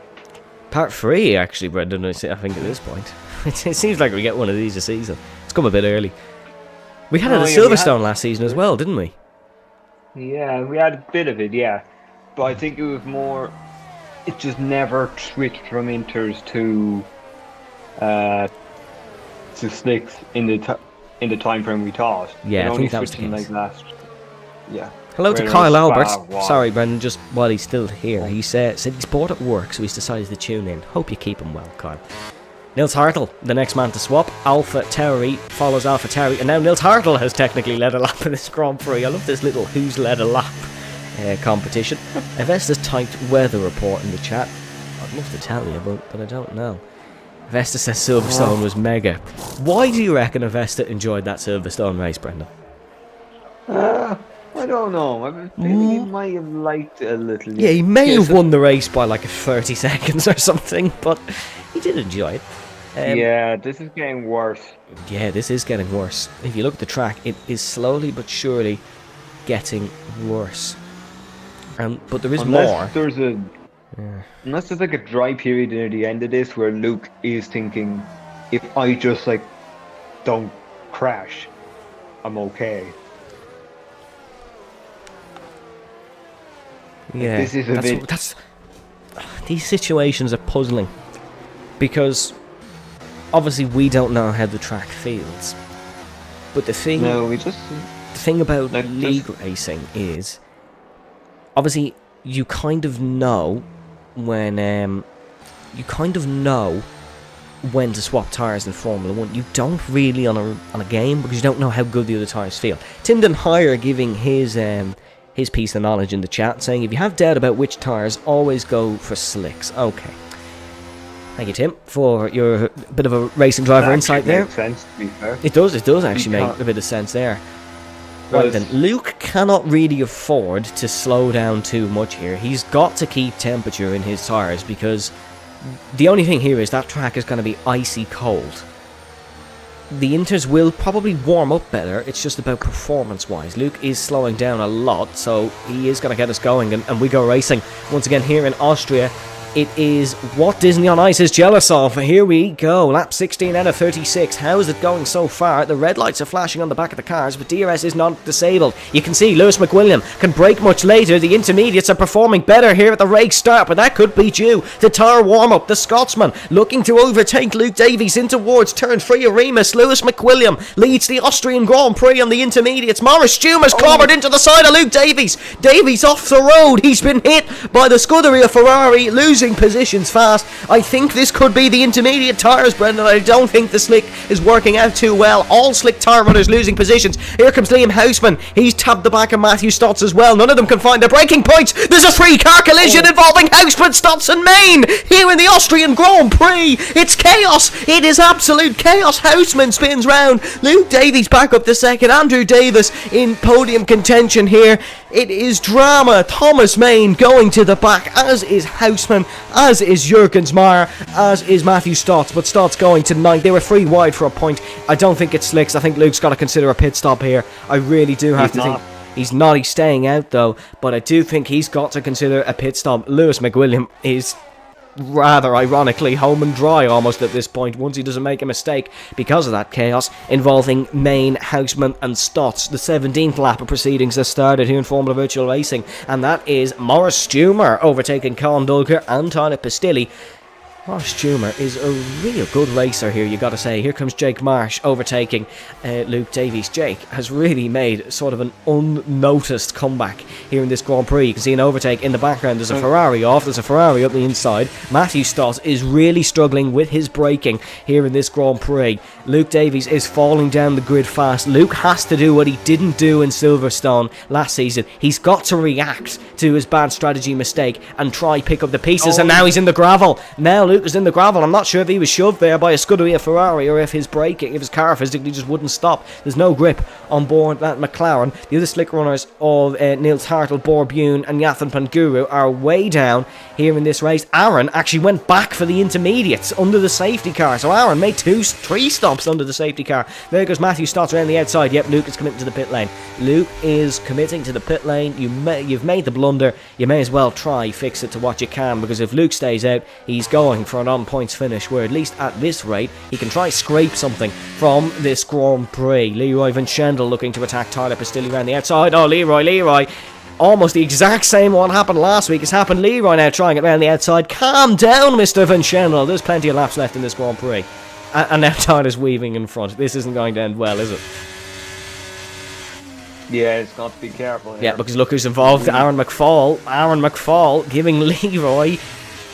Part 3, actually, Brendan, I think at this point. It seems like we get one of these a season. It's come a bit early. We had it at Silverstone last season as well, didn't we? Yeah, we had a bit of it, yeah. But I think it was more... it just never switched from inters to slicks in the time frame we thought. Yeah, I think that was the case. Like last... Yeah. Hello to Kyle Albert. Sorry, Brendan, just while he's still here. He said he's bored at work, so he's decided to tune in. Hope you keep him well, Kyle. Nils Hartl, the next man to swap. Alpha Tauri follows Alpha Tauri, and now Nils Hartl has technically led a lap in this Grand Prix. I love this little who's led a lap competition. Avesta's typed weather report in the chat. I'd love to tell you, but I don't know. Vesta says Silverstone was mega. Why do you reckon Vesta enjoyed that Silverstone race, Brendan? I don't know. I think he might have liked it a little. Yeah, he may have won the race by like 30 seconds or something, but he did enjoy it. Yeah, this is getting worse. Yeah, this is getting worse. If you look at the track, it is slowly but surely getting worse. But there is more. Unless there's like a dry period near the end of this where Luke is thinking, if I just like don't crash, I'm okay. Yeah, this is that's these situations are puzzling because obviously we don't know how the track feels. But the thing about league racing is obviously you kind of know when to swap tyres in Formula 1. You don't really on a game because you don't know how good the other tyres feel. Timden Hire giving his piece of knowledge in the chat, saying if you have doubt about which tyres, always go for slicks. Okay. Thank you, Tim, for your bit of a racing driver insight there. Makes sense, to be fair. It does actually make a bit of sense there. Right then, Luke cannot really afford to slow down too much here. He's got to keep temperature in his tyres because the only thing here is that track is going to be icy cold. The Inters will probably warm up better, it's just about performance-wise. Luke is slowing down a lot, so he is going to get us going, and we go racing once again here in Austria. It is what Disney on Ice is jealous of. Here we go. Lap 16 out of 36. How is it going so far? The red lights are flashing on the back of the cars, but DRS is not disabled. You can see Lewis McWilliam can brake much later. The intermediates are performing better here at the race start, but that could be due to tyre warm-up. The Scotsman looking to overtake Luke Davies in towards turn 3 of Remus. Lewis McWilliam leads the Austrian Grand Prix on the intermediates. Morris Stumer's clobbered into the side of Luke Davies. Davies off the road. He's been hit by the Scuderia Ferrari, losing positions fast. I think this could be the intermediate tyres, Brendan. I don't think the slick is working out too well. All slick tyre runners losing positions. Here comes Liam Houseman. He's tapped the back of Matthew Stotts as well. None of them can find their braking points. There's a 3-car collision involving Houseman, Stotts and Main here in the Austrian Grand Prix. It's chaos. It is absolute chaos. Houseman spins round. Luke Davies back up to second. Andrew Davis in podium contention here. It is drama. Thomas Main going to the back, as is Houseman, as is Jurgensmeyer, as is Matthew Stotts, but Stotts going to 9th. They were 3 wide for a point. I don't think it's slicks. I think Luke's got to consider a pit stop here. I really do have to think. He's not. He's staying out though, but I do think he's got to consider a pit stop. Lewis McWilliam is rather ironically home and dry almost at this point once he doesn't make a mistake because of that chaos involving Main, Houseman and Stotts. The 17th lap of proceedings has started here in Formula Virtual Racing, and that is Morris Stumer overtaking Colin Dulker and Tyler Pistilli. Morris Stumer is a real good racer here, you got to say. Here comes Jake Marsh overtaking Luke Davies. Jake has really made sort of an unnoticed comeback here in this Grand Prix. You can see an overtake in the background. There's a Ferrari off. There's a Ferrari up the inside. Matthew Stott is really struggling with his braking here in this Grand Prix. Luke Davies is falling down the grid fast. Luke has to do what he didn't do in Silverstone last season. He's got to react to his bad strategy mistake and try pick up the pieces, and now he's in the gravel. Now Luke is in the gravel. I'm not sure if he was shoved there by a Scuderia Ferrari or if his car physically just wouldn't stop. There's no grip on board that McLaren. The other slick runners of Niels Hartel, Borbune and Yathan Panguru are way down here in this race. Aaron actually went back for the intermediates under the safety car, so Aaron made 3 stops under the safety car. There goes Matthew Stotts around the outside. Yep, Luke is committing to the pit lane. Luke is committing to the pit lane. You've made the blunder. You may as well try fix it to what you can, because if Luke stays out, he's going for an on-points finish, where at least at this rate he can try scrape something from this Grand Prix. Leroy Van Schendel looking to attack Tyler Pistilli around the outside. Oh, Leroy, almost the exact same one happened last week has happened. Leroy now trying it around the outside. Calm down, Mr. Van Schendel. There's plenty of laps left in this Grand Prix, and now Tyler's weaving in front. This isn't going to end well, is it? Yeah, it's got to be careful here. Yeah, because look who's involved. Aaron McFall giving Leroy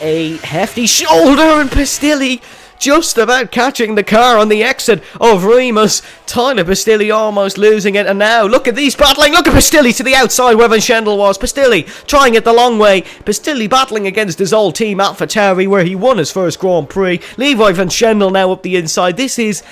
a hefty shoulder, and Pistilli just about catching the car on the exit of Remus. Tyler Pistilli almost losing it, and now look at these battling. Look at Pistilli to the outside where Van Schendel was. Pistilli trying it the long way. Pistilli battling against his old team AlphaTauri, where he won his first Grand Prix. Leroy Van Schendel now up the inside. This is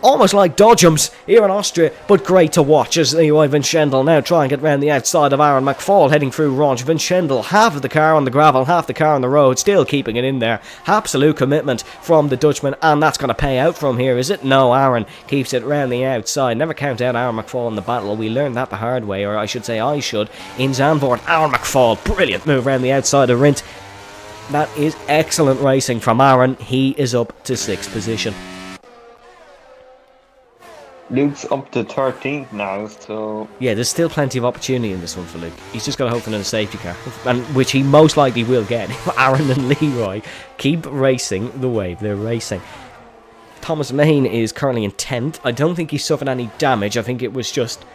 almost like dodgems here in Austria, but great to watch as Leroy Van Schendel now try and get round the outside of Aaron McFall heading through Ranch. Van Schendel, half of the car on the gravel, half the car on the road, still keeping it in there. Absolute commitment from the Dutchman, and that's going to pay out from here, is it? No, Aaron keeps it round the outside. Never count out Aaron McFall in the battle. We learned that the hard way, or I should say I should, in Zandvoort. Aaron McFall, brilliant move round the outside of Rindt. That is excellent racing from Aaron. He is up to 6th position. Luke's up to 13th now, so... Yeah, there's still plenty of opportunity in this one for Luke. He's just got to hope for a safety car, and which he most likely will get if Aaron and Leroy keep racing the way they're racing. Thomas Main is currently in 10th. I don't think he suffered any damage. I think it was just,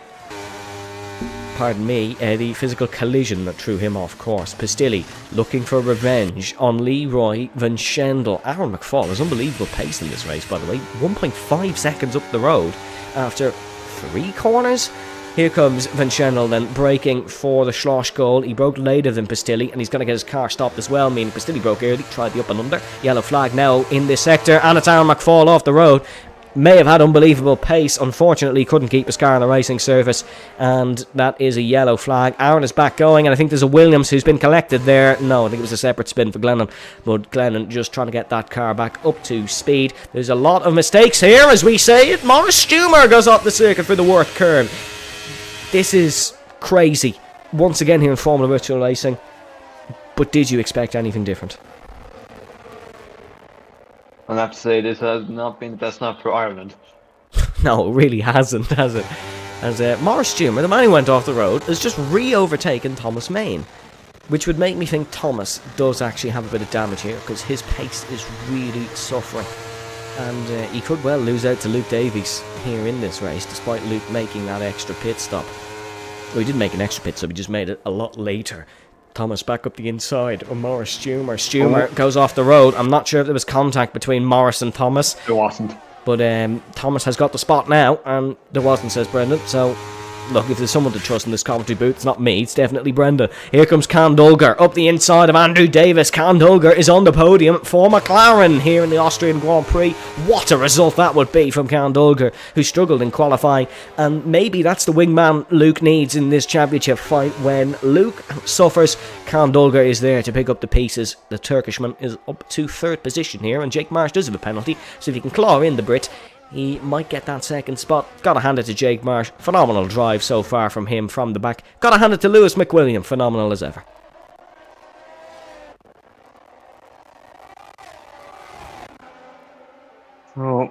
pardon me, the physical collision that threw him off course. Pistilli looking for revenge on Leroy Van Schendel. Aaron McFall has unbelievable pace in this race, by the way. 1.5 seconds up the road after 3 corners. Here comes Van Schendel then braking for the Schloss goal. He broke later than Pistilli, and he's going to get his car stopped as well, meaning Pistilli broke early, tried the up and under. Yellow flag now in this sector, and it's Aaron McFall off the road. May have had unbelievable pace, unfortunately couldn't keep his car on the racing surface, and that is a yellow flag. Aaron is back going, and I think there's a Williams who's been collected there. No, I think it was a separate spin for Glennon, but Glennon just trying to get that car back up to speed. There's a lot of mistakes here as we say it. Maurice Stumer goes off the circuit for the work curve. This is crazy once again here in Formula Virtual Racing, but did you expect anything different? I'll have to say this has not been the best night for Ireland. No, it really hasn't, has it? As Maurice Stumer, the man who went off the road, has just re-overtaken Thomas Main, which would make me think Thomas does actually have a bit of damage here, because his pace is really suffering. And he could well lose out to Luke Davies here in this race, despite Luke making that extra pit stop. Well, he didn't make an extra pit stop, he just made it a lot later. Thomas back up the inside of Maurice Stumer. Stumer goes off the road. I'm not sure if there was contact between Maurice and Thomas. There wasn't. But Thomas has got the spot now, and there wasn't, says Brendan. So, look, if there's someone to trust in this commentary booth, it's not me, it's definitely Brendan. Here comes Kandolger up the inside of Andrew Davis. Kandolger is on the podium for McLaren here in the Austrian Grand Prix. What a result that would be from Kandolger, who struggled in qualifying. And maybe that's the wingman Luke needs in this championship fight. When Luke suffers, Kandolger is there to pick up the pieces. The Turkishman is up to 3rd position here, and Jake Marsh does have a penalty, so if he can claw in the Brit, he might get that 2nd spot. Gotta hand it to Jake Marsh. Phenomenal drive so far from him from the back. Gotta hand it to Lewis McWilliam. Phenomenal as ever. Oh,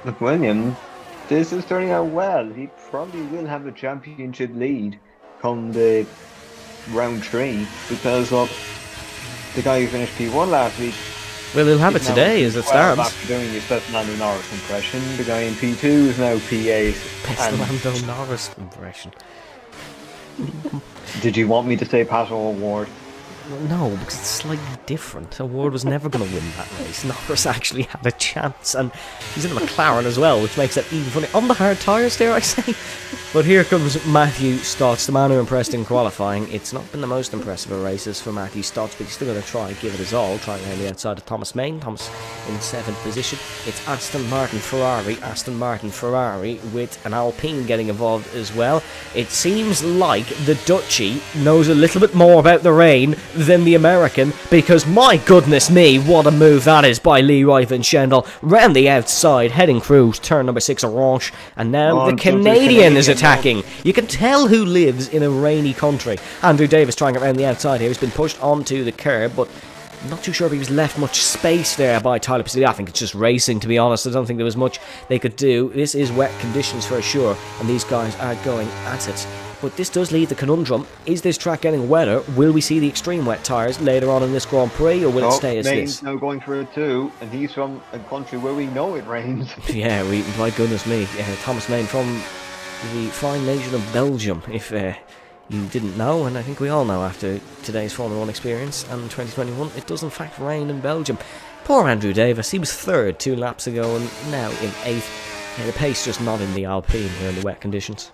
McWilliam, this is turning out well. He probably will have a championship lead come the round 3 because of the guy who finished P1 last week. Well, he'll have it today as it stands. After doing his best Lando Norris impression, the guy in P2 is now P8. Best Lando Norris impression. Did you want me to say Pato O'Ward? No, because it's slightly different. O'Ward was never going to win that race. Norris actually had a chance, and he's in a McLaren as well, which makes it even funny. On the hard tyres, dare I say. But here comes Matthew Stotts, the man who impressed in qualifying. It's not been the most impressive of races for Matthew Stotts, but he's still going to try and give it his all, trying around the outside of Thomas Main. Thomas in 7th position. It's Aston Martin Ferrari with an Alpine getting involved as well. It seems like the Dutchie knows a little bit more about the rain than the American, because my goodness me, what a move that is by Leroy Van Schendel, round the outside, heading through turn number 6 Orange, and now the Canadian is attacking. You can tell who lives in a rainy country. Andrew Davis trying it around the outside here. He's been pushed onto the curb, but I'm not too sure if he was left much space there by Tyler Pistilli. I think it's just racing, to be honest. I don't think there was much they could do. This is wet conditions for sure, and these guys are going at it. But this does leave the conundrum. Is this track getting wetter? Will we see the extreme wet tyres later on in this Grand Prix, or will it stay as Main's this? now going for it too, and he's from a country where we know it rains. Yeah, my goodness me. Thomas Main from the fine nation of Belgium, if you didn't know, and I think we all know after today's Formula 1 experience and 2021, it does in fact rain in Belgium. Poor Andrew Davis, he was third 2 laps ago and now in 8th. The pace just not in the Alpine here in the wet conditions.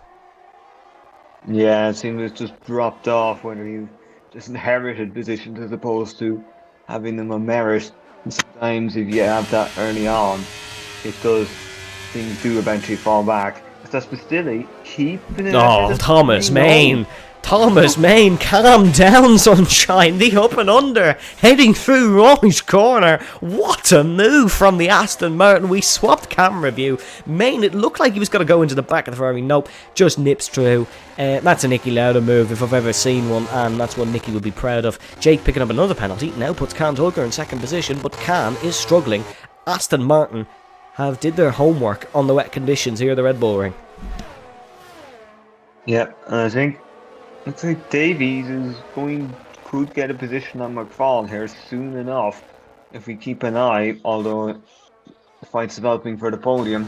Yeah, it seems it's just dropped off when you just inherited positions as opposed to having them on merit. And sometimes if you have that early on, things do eventually fall back. That's Bastilli keeping it. Oh, Thomas Main. Thomas Main, calm down, sunshine. The up and under, heading through right corner. What a move from the Aston Martin. We swapped camera view. Main, it looked like he was going to go into the back of the Ferrari. Nope, just nips through. That's a Nicky Lauda move if I've ever seen one, and that's what Nicky would be proud of. Jake picking up another penalty. Now puts Can Tulker in second position, but Can is struggling. Aston Martin did their homework on the wet conditions here at the Red Bull Ring. Yeah, and I think looks like Davies could get a position on McFall here soon enough if we keep an eye, although the fight's developing for the podium.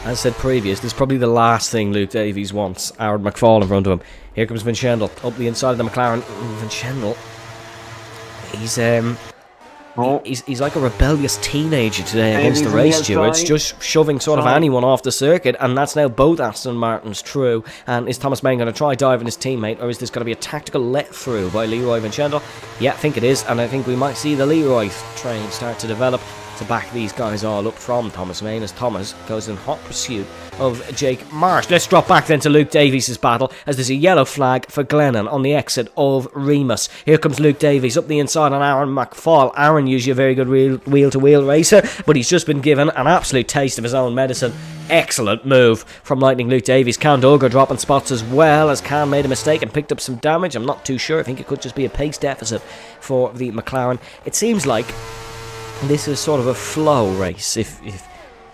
As said previous, this is probably the last thing Luke Davies wants. Aaron McFall in front of him. Here comes Vincendel up the inside of the McLaren. Vincendel, he's like a rebellious teenager today against the race stewards, just shoving sort of anyone off the circuit, and that's now both Aston Martins true. And is Thomas Main going to try diving his teammate, or is this going to be a tactical let-through by Leroy Vincendel? Yeah, I think it is, and I think we might see the Leroy train start to develop to back these guys all up from Thomas Main as Thomas goes in hot pursuit of Jake Marsh. Let's drop back then to Luke Davies' battle as there's a yellow flag for Glennon on the exit of Remus. Here comes Luke Davies up the inside on Aaron McFall. Aaron, usually a very good wheel-to-wheel racer, but he's just been given an absolute taste of his own medicine. Excellent move from Lightning Luke Davies. Can Duggar dropping spots as well as Can made a mistake and picked up some damage. I'm not too sure. I think it could just be a pace deficit for the McLaren. It seems like this is sort of a flow race, if you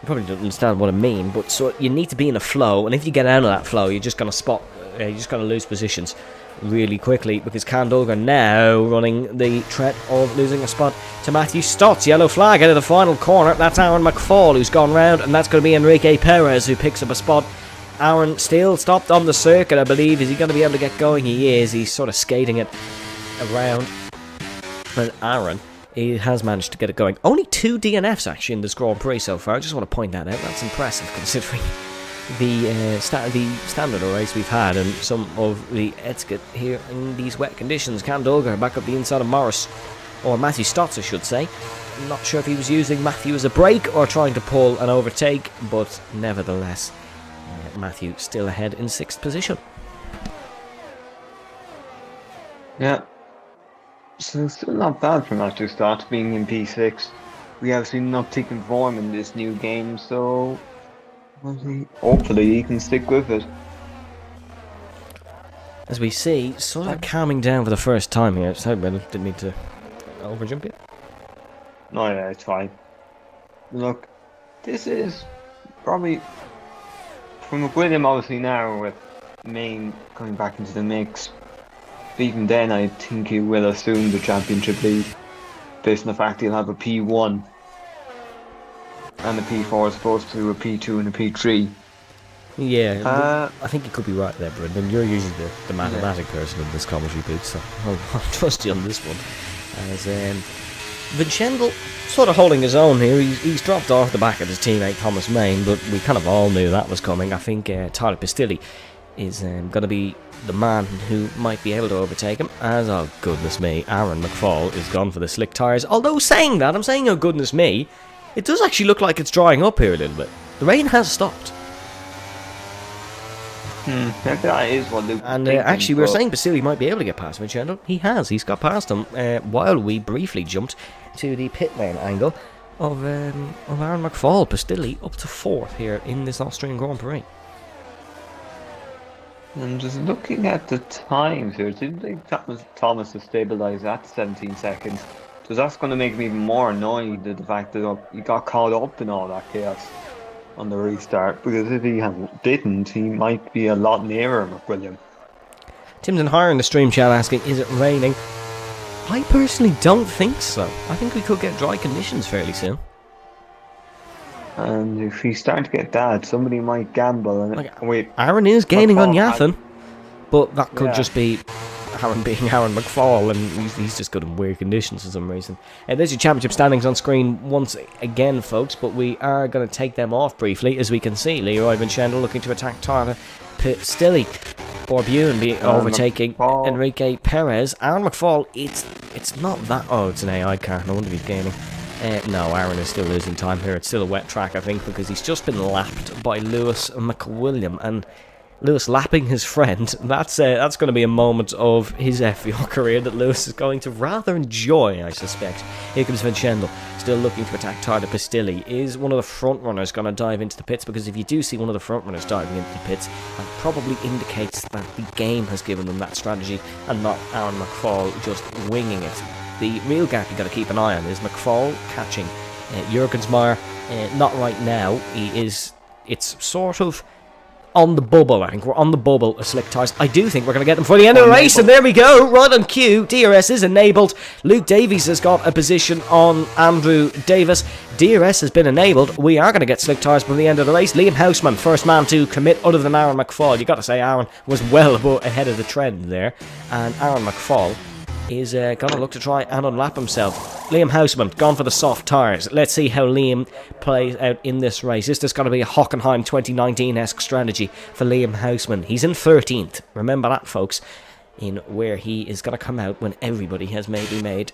probably don't understand what I mean, but so you need to be in a flow, and if you get out of that flow, you're just going to lose positions really quickly, because Can Duggar now running the threat of losing a spot to Matthew Stotts. Yellow flag out of the final corner. That's Aaron McFall who's gone round, and that's going to be Enrique Perez who picks up a spot. Aaron still stopped on the circuit, I believe. Is he going to be able to get going? He is. He's sort of skating it around, and Aaron, he has managed to get it going. Only 2 DNFs actually in this Grand Prix so far. I just want to point that out. That's impressive considering the standard of race we've had and some of the etiquette here in these wet conditions. Can Duggar back up the inside of Morris, or Matthew Stotts I should say. I'm not sure if he was using Matthew as a brake or trying to pull an overtake, but nevertheless Matthew still ahead in 6th position. Yeah. So still not bad for Matthew Stotts being in P6. We have seen an uptick in form in this new game, so hopefully he can stick with it. As we see, sort of calming down for the first time here. So, didn't need to overjump it. No, yeah, it's fine. Look, this is probably from McWilliam obviously now with Main coming back into the mix. Even then, I think he will assume the championship lead, based on the fact he'll have a P1 and a P4 as opposed to a P2 and a P3. Yeah, I think you could be right there, Brendan. You're usually the mathematic person in this commentary booth, so I'll trust you on this one. As Vincendel sort of holding his own here. He's dropped off the back of his teammate Thomas Main, but we kind of all knew that was coming. I think Tyler Pistilli is going to be the man who might be able to overtake him, as, oh goodness me, Aaron McFall is gone for the slick tyres. Although saying that, I'm saying, oh goodness me, it does actually look like it's drying up here a little bit. The rain has stopped. That is what Luke and actually we were saying Basili might be able to get past Vincendel. He has, he's got past him while we briefly jumped to the pit lane angle of Aaron McFall. Basili up to 4th here in this Austrian Grand Prix. And just looking at the times here, it seems like Thomas has stabilised at 17 seconds. So that's going to make me even more annoyed at the fact that he got caught up in all that chaos on the restart. Because if he didn't, he might be a lot nearer McWilliam. Timson Hire in the stream chat asking, is it raining? I personally don't think so. I think we could get dry conditions fairly soon. And if he's starting to get that, somebody might gamble. And Like, wait, Aaron is gaining on McFall has, Yathan, but that could yeah. just be Aaron being Aaron McFall, and he's just good in weird conditions for some reason. There's your championship standings on screen once again, folks, but we are going to take them off briefly. As we can see, Leroy Vincendo looking to attack Tyler Pistilli. Borbune be overtaking McFall. Enrique Perez. Aaron McFall, it's not that... Oh, it's an AI car. No wonder he's gaining. No, Aaron is still losing time here. It's still a wet track, I think, because he's just been lapped by Lewis McWilliam. And Lewis lapping his friend, that's going to be a moment of his FVR career that Lewis is going to rather enjoy, I suspect. Here comes Vincendo, still looking to attack Tyler Pistilli. Is one of the front runners going to dive into the pits? Because if you do see one of the front runners diving into the pits, that probably indicates that the game has given them that strategy and not Aaron McFall just winging it. The real gap you got to keep an eye on is McFall catching Jurgensmeyer. Not right now. It's sort of on the bubble, I think. We're on the bubble of slick tyres. I do think we're going to get them for the end of the race, and there we go, right on cue. DRS is enabled. Luke Davies has got a position on Andrew Davis. DRS has been enabled. We are going to get slick tyres from the end of the race. Liam Houseman, first man to commit other than Aaron McFall. You got to say Aaron was well ahead of the trend there, and Aaron McFall is going to look to try and unlap himself. Liam Houseman, gone for the soft tyres. Let's see how Liam plays out in this race. Is this going to be a Hockenheim 2019-esque strategy for Liam Houseman? He's in 13th. Remember that, folks, in where he is going to come out when everybody has maybe made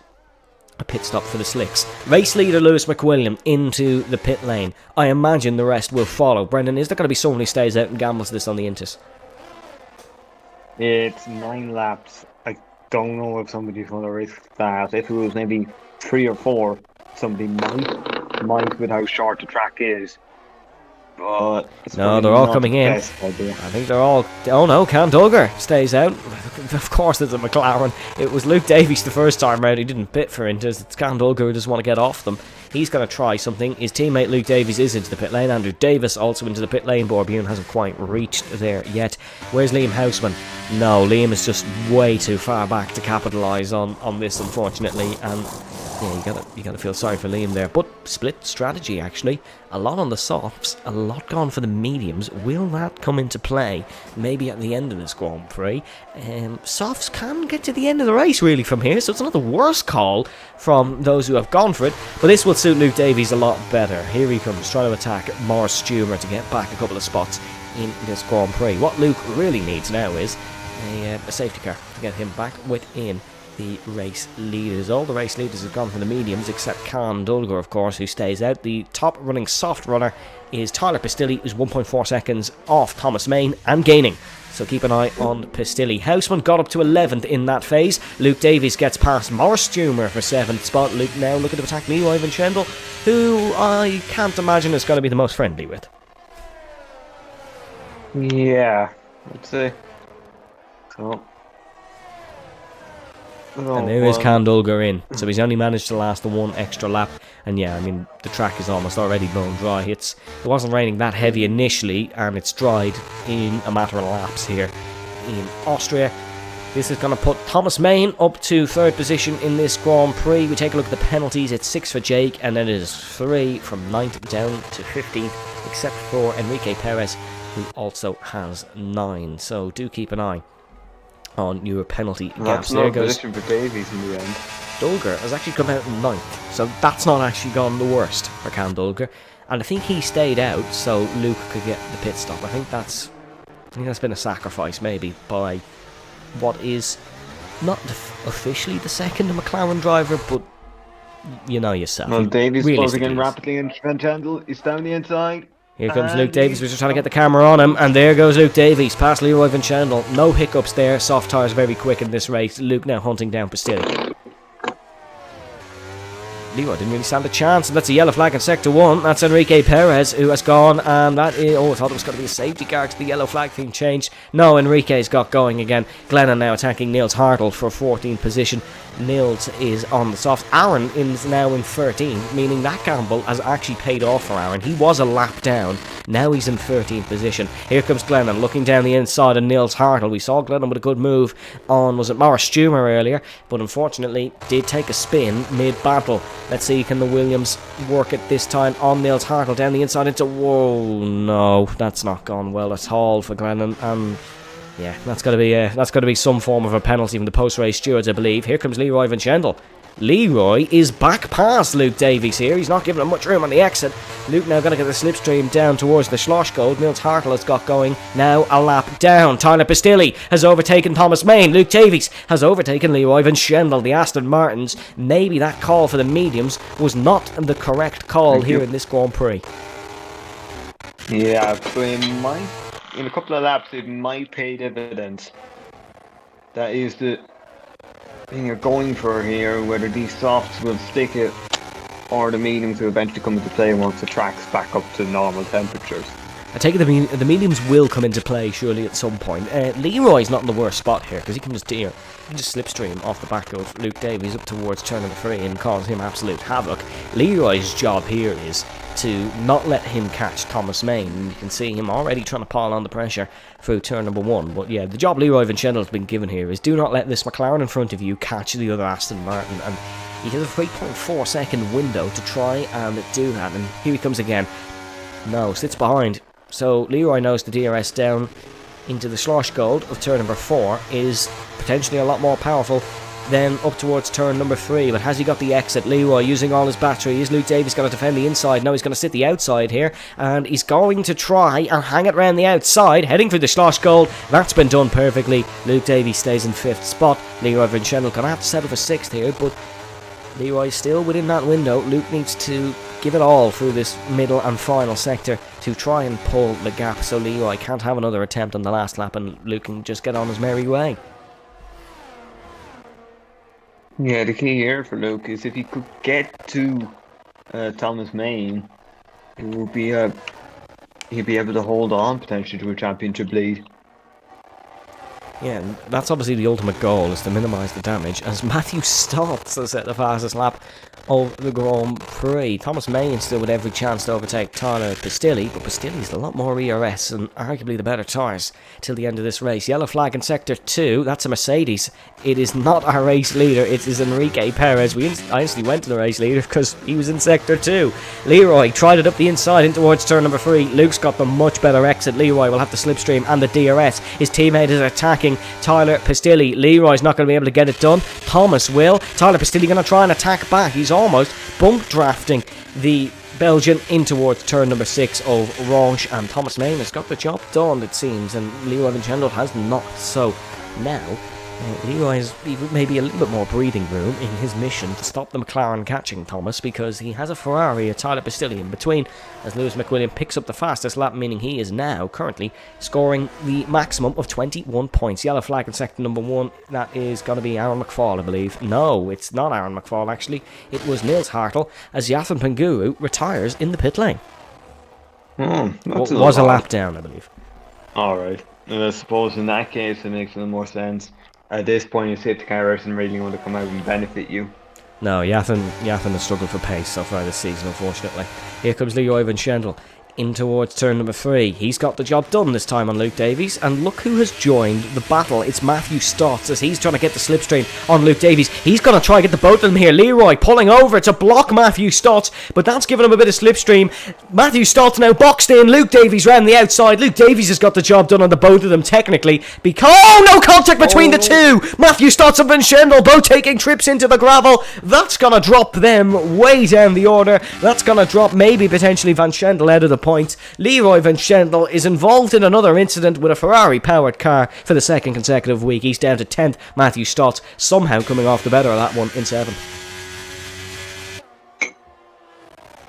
a pit stop for the slicks. Race leader Lewis McWilliam into the pit lane. I imagine the rest will follow. Brendan, is there going to be someone who stays out and gambles this on the Intis? It's 9 laps. I don't know if somebody's going to risk that. If it was maybe 3 or 4, somebody might with how short the track is. But no, they're all coming in. I think they're all... Oh no, Cam Duggar stays out. Of course it's a McLaren. It was Luke Davies the first time round. He didn't pit for Inters. It's Cam Duggar who doesn't want to get off them. He's going to try something. His teammate Luke Davies is into the pit lane. Andrew Davis also into the pit lane. Borbune hasn't quite reached there yet. Where's Liam Houseman? No, Liam is just way too far back to capitalise on this, unfortunately. And yeah, you gotta feel sorry for Liam there. But split strategy, actually. A lot on the softs, a lot gone for the mediums. Will that come into play? Maybe at the end of this Grand Prix. Softs can get to the end of the race, really, from here. So it's not the worst call from those who have gone for it. But this will suit Luke Davies a lot better. Here he comes, trying to attack Morris Stumer to get back a couple of spots in this Grand Prix. What Luke really needs now is a safety car to get him back within the race leaders. All the race leaders have gone for the mediums except Can Dulgar, of course, who stays out. The top running soft runner is Tyler Pistilli, who's 1.4 seconds off Thomas Main and gaining. So keep an eye on Pistilli. Houseman got up to 11th in that phase. Luke Davies gets past Morris Stumer for 7th spot. Luke now looking to attack Leroy Vincendo, who I can't imagine is going to be the most friendly with. Yeah, I'd say so. And there is Can Dulgar in, so he's only managed to last the one extra lap. And yeah, I mean, the track is almost already bone dry. It wasn't raining that heavy initially, and it's dried in a matter of laps here in Austria. This is going to put Thomas Main up to 3rd position in this Grand Prix. We take a look at the penalties. It's 6 for Jake, and then it is 3 from 9th down to 15th, except for Enrique Perez, who also has 9. So do keep an eye on your penalty gaps. There goes for Davies in the end. Dulgar has actually come out in 9th, so that's not actually gone the worst for Cam Dulgar. And I think he stayed out so Luke could get the pit stop. I think that's been a sacrifice maybe by what is not officially the second McLaren driver, but you know yourself. Well, Davies closing in rapidly and Vincendo is down the inside. Here comes Luke Davies. We're just trying to get the camera on him, and there goes Luke Davies past Leroy Vincendo. No hiccups there. Soft tyres very quick in this race. Luke now hunting down Pistilli. Leroy didn't really stand a chance, and that's a yellow flag in sector 1. That's Enrique Perez who has gone, and that is... Oh, I thought it was going to be a safety car because the yellow flag thing changed. No, Enrique's got going again. Glennon now attacking Niels Hartl for 14th position. Niels is on the soft. Aaron is now in 13th, meaning that gamble has actually paid off for Aaron. He was a lap down Now he's in 13th position. Here comes Glennon looking down the inside of Nils Hartle. We saw Glennon with a good move on, was it Morris Stumer earlier, but unfortunately did take a spin mid-battle. Let's see, can the Williams work it this time on Nils Hartle down the inside into... Whoa, no, that's not gone well at all for Glennon. Yeah, that's got to be some form of a penalty from the post-race stewards, I believe. Here comes Leroy Van Schendel. Leroy is back past Luke Davies here. He's not giving him much room on the exit. Luke now going to get the slipstream down towards the Schlossgold. Nils Hartle has got going. Now a lap down. Tyler Pistilli has overtaken Thomas Main. Luke Davies has overtaken Leroy Van Schendel. The Aston Martins. Maybe that call for the mediums was not the correct call here in this Grand Prix. Yeah, but in a couple of laps it might pay dividends. That is the thing you're going for here, whether these softs will stick it or the mediums will eventually come into play once the track's back up to normal temperatures. I take it the mediums will come into play surely at some point. Leroy's not in the worst spot here because he can just slipstream off the back of Luke Davies up towards turn number 3 and cause him absolute havoc. Leroy's job here is to not let him catch Thomas Main. And you can see him already trying to pile on the pressure through turn number 1. But yeah, the job Leroy Van Schendel has been given here is do not let this McLaren in front of you catch the other Aston Martin. And he has a 3.4 second window to try and do that. And here he comes again. No, sits behind. So Leroy knows the DRS down into the Schlossgold of turn number 4 is potentially a lot more powerful than up towards turn number 3. But has he got the exit? Leroy using all his battery. Is Luke Davies going to defend the inside? No, he's going to sit the outside here. And he's going to try and hang it around the outside, heading for the Schlossgold. That's been done perfectly. Luke Davies stays in 5th spot. Leroy Van Schendel going to have to settle for 6th here, but Leroy's still within that window. Luke needs to give it all through this middle and final sector to try and pull the gap so Leroy can't have another attempt on the last lap and Luke can just get on his merry way. Yeah, the key here for Luke is if he could get to Thomas Main, it would be he'd be able to hold on potentially to a championship lead. Yeah, and that's obviously the ultimate goal, is to minimise the damage, as Matthew Stotts has set the fastest lap of the Grand Prix. Thomas Main still with every chance to overtake Tyler Pistilli, but Pistilli's a lot more ERS and arguably the better tyres till the end of this race. Yellow flag in Sector 2, that's a Mercedes. It is not our race leader, it is Enrique Perez. I instantly went to the race leader because he was in Sector 2. Leroy tried it up the inside in towards turn number 3. Luke's got the much better exit. Leroy will have the slipstream and the DRS. His teammate is attacking Tyler Pistilli. Leroy's not going to be able to get it done. Thomas will. Tyler Pistilli going to try and attack back. He's almost bump drafting the Belgian in towards turn number 6 of Rouge, and Thomas Main has got the job done, it seems, and Leroy Van Schendel has not. So now Leroy has maybe a little bit more breathing room in his mission to stop the McLaren catching Thomas, because he has a Ferrari, a Tyler Pistilli in between, as Lewis McWilliam picks up the fastest lap, meaning he is now currently scoring the maximum of 21 points. Yellow flag in sector number 1, that is going to be Aaron McFall, I believe. No, it's not Aaron McFall, actually. It was Nils Hartle, as Yathan Penguru retires in the pit lane. Was a lap down, I believe. Alright, I suppose in that case it makes a little more sense. At this point, you safety car isn't really going to come out and benefit you. No, Yathan has struggled for pace so far this season, unfortunately. Here comes Leroy Van Schendel in towards turn number 3. He's got the job done this time on Luke Davies, and look who has joined the battle. It's Matthew Stotts, as he's trying to get the slipstream on Luke Davies. He's going to try and get the both of them here. Leroy pulling over to block Matthew Stotts, but that's given him a bit of slipstream. Matthew Stotts now boxed in. Luke Davies round the outside. Luke Davies has got the job done on the both of them technically, because no contact between the two. Matthew Stotts and Van Schendel both taking trips into the gravel. That's going to drop them way down the order. That's going to drop maybe potentially Van Schendel out of the points. Leroy Van Schendel is involved in another incident with a Ferrari powered car for the second consecutive week. He's down to 10th. Matthew Stotts somehow coming off the better of that one in 7th.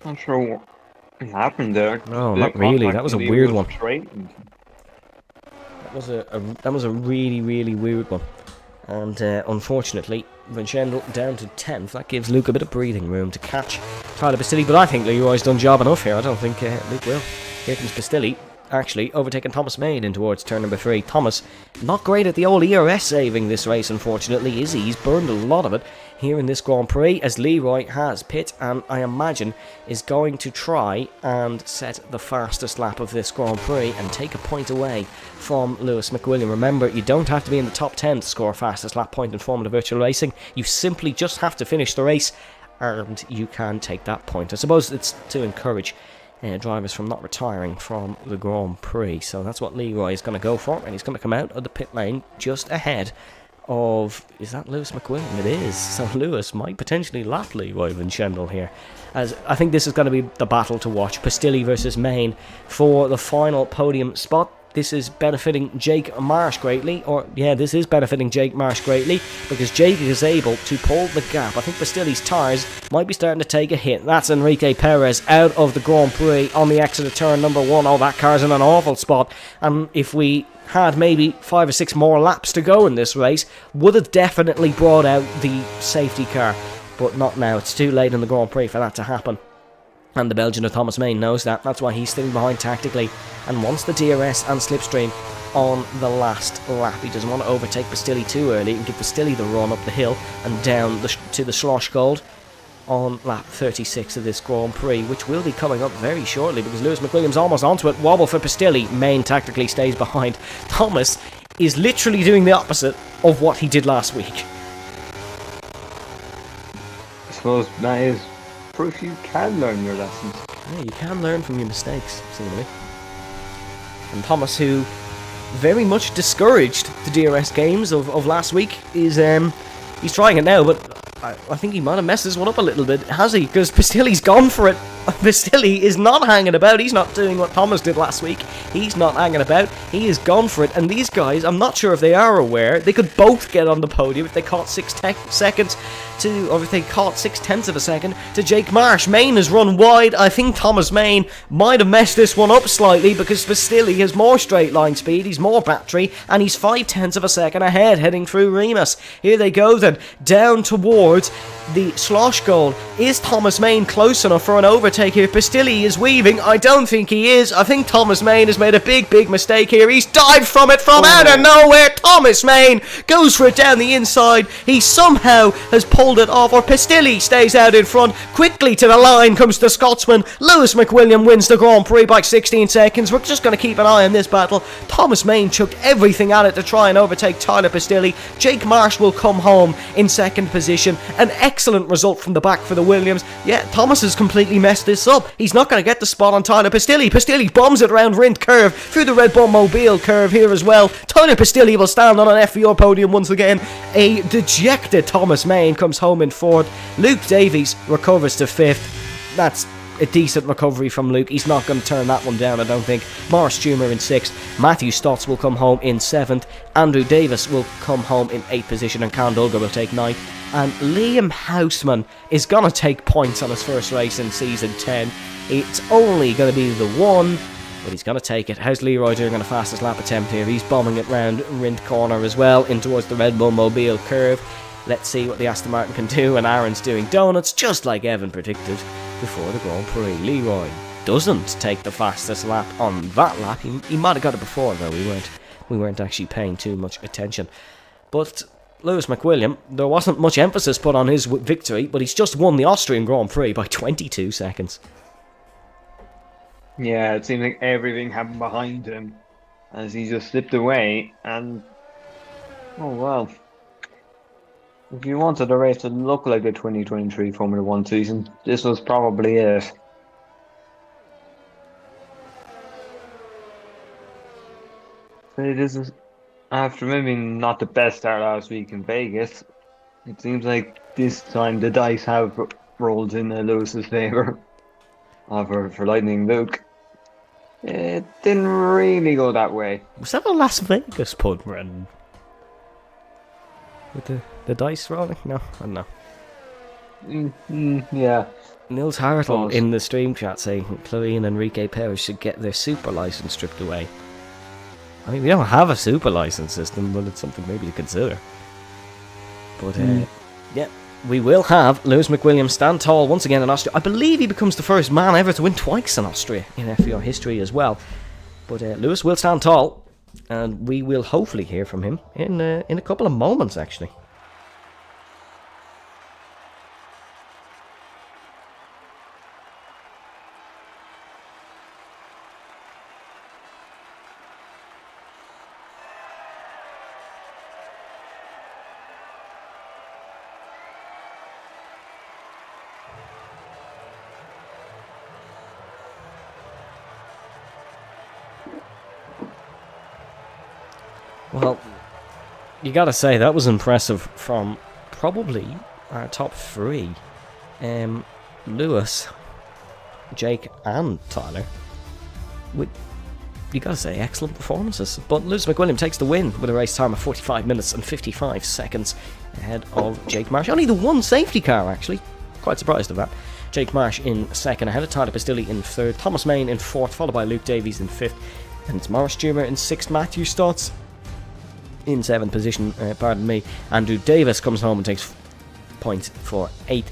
Not sure what happened there. No, not really. That was a weird one. That was a really, really weird one. And unfortunately, Van Schendel down to 10th. That gives Luke a bit of breathing room to catch Tyler Pistilli, but I think Leroy's done job enough here. I don't think Luke will. Here comes Pistilli, actually, overtaking Thomas Main in towards turn number 3. Thomas, not great at the old ERS saving this race, unfortunately, is he? He's burned a lot of it here in this Grand Prix, as Leroy has pit, and I imagine is going to try and set the fastest lap of this Grand Prix and take a point away from Lewis McWilliam. Remember, you don't have to be in the top 10 to score fastest lap point in Formula Virtual Racing. You simply just have to finish the race, and you can take that point. I suppose it's to encourage drivers from not retiring from the Grand Prix. So that's what Leroy is going to go for, and he's going to come out of the pit lane just ahead of... Is that Lewis McWilliam? It is. So Lewis might potentially lap Leroy Vincendel here, as I think this is going to be the battle to watch. Pistilli versus Main for the final podium spot. This is benefiting Jake Marsh greatly, this is benefiting Jake Marsh greatly, because Jake is able to pull the gap. I think Pistilli's tyres might be starting to take a hit. That's Enrique Perez out of the Grand Prix on the exit of turn number 1. Oh, that car's in an awful spot, and if we had maybe 5 or 6 more laps to go in this race, would have definitely brought out the safety car, but not now. It's too late in the Grand Prix for that to happen. And the Belgian of Thomas Main knows that. That's why he's sitting behind tactically and wants the DRS and slipstream on the last lap. He doesn't want to overtake Pistilli too early and give Pistilli the run up the hill and down to the Schlossgold on lap 36 of this Grand Prix, which will be coming up very shortly because Lewis McWilliam's almost onto it. Wobble for Pistilli. Main tactically stays behind. Thomas is literally doing the opposite of what he did last week. I suppose that is proof you can learn your lessons. Yeah, you can learn from your mistakes, seemingly. And Thomas, who very much discouraged the DRS games of last week, is he's trying it now, but I think he might have messed this one up a little bit, has he? Because Pistilli's gone for it. Pistilli is not hanging about. He's not doing what Thomas did last week. He's not hanging about. He has gone for it. And these guys, I'm not sure if they are aware, they could both get on the podium if they caught 6 seconds to, or if they caught 6/10 of a second to Jake Marsh. Main has run wide. I think Thomas Main might have messed this one up slightly because Pistilli has more straight line speed, he's more battery, and he's 0.5 of a second ahead heading through Remus. Here they go then, down towards the Schlossgold. Is Thomas Main close enough for an overtake here? Pistilli is weaving. I don't think he is. I think Thomas Main has made a big mistake here. He's dived from it from out of nowhere. Thomas Main goes for it down the inside. He somehow has pulled it off, or Pistilli stays out in front. Quickly to the line comes the Scotsman. Lewis McWilliam wins the Grand Prix by 16 seconds. We're just going to keep an eye on this battle. Thomas Main chucked everything at it to try and overtake Tyler Pistilli. Jake Marsh will come home in second position. An excellent result from the back for the Williams. Yeah, Thomas has completely messed this up. He's not going to get the spot on Tyler Pistilli. Pistilli bombs it around Rindt curve, through the Red Bull Mobile curve here as well. Tyler Pistilli will stand on an FVR podium once again. A dejected Thomas Main comes home in fourth. Luke Davies recovers to fifth. That's a decent recovery from Luke. He's not going to turn that one down, I don't think. Morris Stumer in 6th. Matthew Stotts will come home in 7th. Andrew Davis will come home in 8th position, and Cam Dulger will take 9th. And Liam Houseman is going to take points on his first race in Season 10. It's only going to be the one, but he's going to take it. How's Leroy doing on the fastest lap attempt here? He's bombing it round Rindt corner as well, in towards the Red Bull Mobile curve. Let's see what the Aston Martin can do, and Aaron's doing donuts, just like Evan predicted before the Grand Prix. Leroy doesn't take the fastest lap on that lap. He might have got it before, though. We weren't actually paying too much attention. But Lewis McWilliam, there wasn't much emphasis put on his victory, but he's just won the Austrian Grand Prix by 22 seconds. Yeah, it seemed like everything happened behind him as he just slipped away, and oh well. If you wanted a race to look like the 2023 Formula 1 season, this was probably it. It is, after maybe not the best start last week in Vegas, it seems like this time the dice have rolled in Lewis's favour for Lightning Luke. It didn't really go that way. Was that a Las Vegas pun, Brendan? With the dice rolling? No, I don't know. Yeah. Nils Hartle in the stream chat saying Chloe and Enrique Perez should get their super license stripped away. I mean, we don't have a super license system, but it's something maybe to consider. But, yeah, we will have Lewis McWilliam stand tall once again in Austria. I believe he becomes the first man ever to win twice in Austria in FVR history as well. But Lewis will stand tall, and we will hopefully hear from him in a couple of moments, actually. Well, you gotta say, that was impressive from probably our top three. Lewis, Jake, and Tyler. You gotta say, excellent performances. But Lewis McWilliam takes the win with a race time of 45 minutes and 55 seconds ahead of Jake Marsh. Only the one safety car, actually. Quite surprised of that. Jake Marsh in second, ahead of Tyler Bastilli in third, Thomas Main in fourth, followed by Luke Davies in fifth. And it's Morris Jr. in sixth, Matthew Stotts in 7th position, Andrew Davis comes home and takes points for 8th.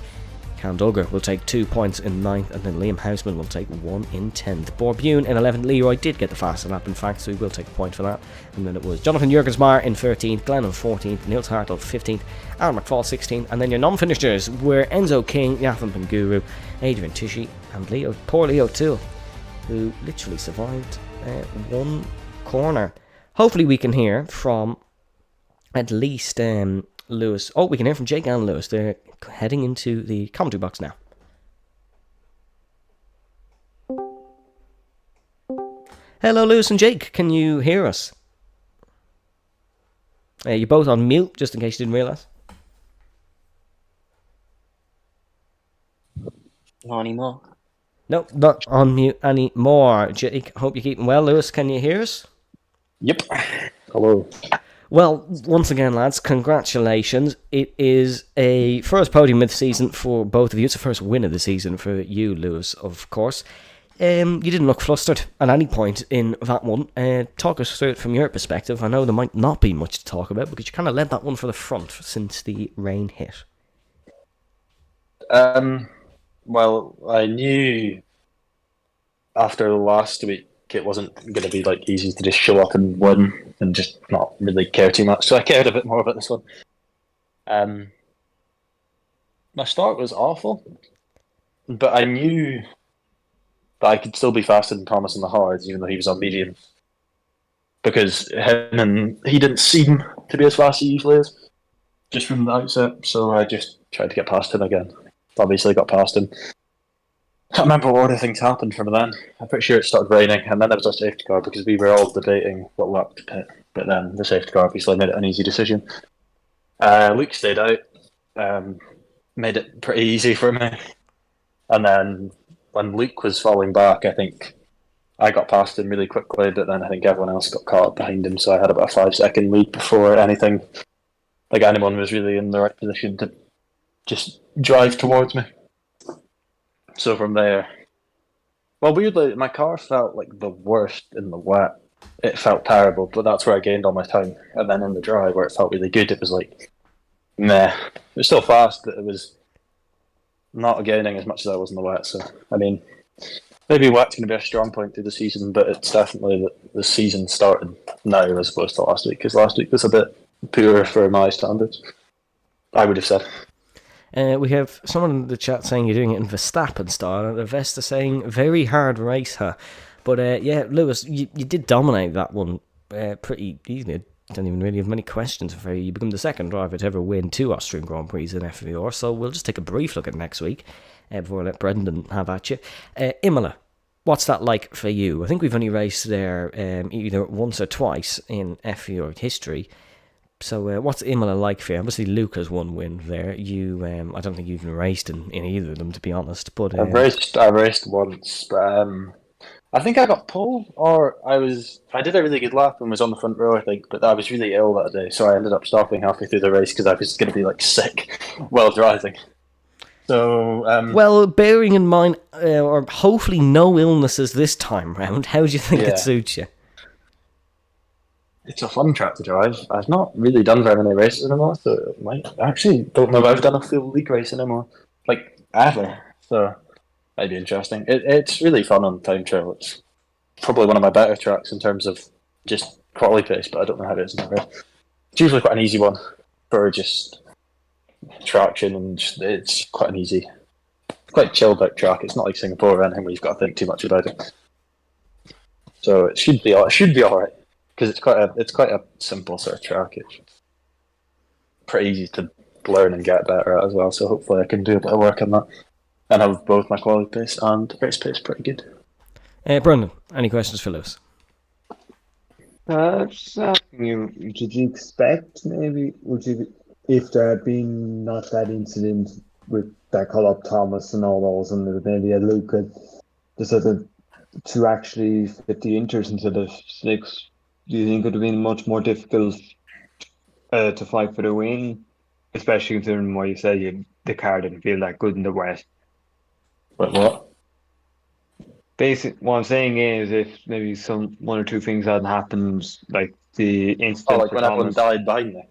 Cam Duggar will take 2 points in 9th, and then Liam Houseman will take 1 in 10th. Borbune in 11th. Leroy did get the faster lap, in fact, so he will take a point for that. And then it was Jonathan Jurgensmeyer in 13th, Glenn in 14th, Niels Hartl 15th, Aaron McFall 16th, and then your non-finishers were Enzo King, Yafan Penguru, Adrian Tishy, and poor Leo Toole, who literally survived one corner. Hopefully we can hear from at least Lewis. Oh, we can hear from Jake and Lewis. They're heading into the commentary box now. Hello, Lewis and Jake. Can you hear us? You're both on mute, just in case you didn't realise. Not anymore. Nope, not on mute anymore. Jake, hope you're keeping well. Lewis, can you hear us? Yep. Hello. Well, once again, lads, congratulations. It is a first podium of the season for both of you. It's the first win of the season for you, Lewis, of course. You didn't look flustered at any point in that one. Talk us through it from your perspective. I know there might not be much to talk about because you kind of led that one for the front since the rain hit. Well, I knew after last week it wasn't going to be like easy to just show up and win and just not really care too much. So I cared a bit more about this one. My start was awful, but I knew that I could still be faster than Thomas in the hards, even though he was on mediums. Because he didn't seem to be as fast as he usually is, just from the outset. So I just tried to get past him again. Obviously got past him. Can't remember what other things happened from then. I'm pretty sure it started raining, and then there was a safety car because we were all debating what lap to pit. But then the safety car obviously made it an easy decision. Luke stayed out, made it pretty easy for me. And then when Luke was falling back, I think I got past him really quickly, but then I think everyone else got caught up behind him, so I had about a 5-second lead before anyone was really in the right position to just drive towards me. So from there, well, weirdly, my car felt like the worst in the wet. It felt terrible, but that's where I gained all my time. And then in the dry, where it felt really good, it was like, meh. It was still fast, but it was not gaining as much as I was in the wet. So, I mean, maybe wet's going to be a strong point through the season, but it's definitely that the season started now as opposed to last week, because last week was a bit poor for my standards, I would have said. We have someone in the chat saying you're doing it in Verstappen style, and Vesta saying very hard race, huh? But yeah, Lewis, you did dominate that one pretty easily. I don't even really have many questions for you. You become the second driver to ever win 2 Austrian Grand Prix in FVR, so we'll just take a brief look at next week before I let Brendan have at you. Imola, what's that like for you? I think we've only raced there either once or twice in FVR history. So what's Imola like for you? Obviously, Luke has one win there. You, I don't think you even raced in either of them, to be honest. But I raced once, but I think I got pole, or I did a really good lap and was on the front row, I think, but I was really ill that day, so I ended up stopping halfway through the race because I was going to be sick while driving. So well, bearing in mind, or hopefully no illnesses this time round, how do you think it suits you? It's a fun track to drive. I've not really done very many races anymore, so I actually don't know if I've done a full league race anymore, ever. So that'd be interesting. It's really fun on time trial. probably one of my better tracks in terms of just quality pace, but I don't know how it is in the race. It's usually quite an easy one for just traction, and it's quite an easy, quite chilled out track. It's not like Singapore or anything where you've got to think too much about it. So it should be all right because it's quite a simple sort of track. It's pretty easy to learn and get better at as well. So hopefully I can do a bit of work on that and have both my quality pace and race pace pretty good. Brendan, any questions for Lewis? Just asking you, did you expect maybe, if there had been not that incident with that call up Thomas and all those, and there was maybe a Luke had decided to actually fit the inters into the six, do you think it would have been much more difficult to fight for the win, especially considering what you said, the car didn't feel that good in the wet? But what? What I'm saying is, if maybe one or two things hadn't happened, like the incident Like for when everyone Thomas, died behind me.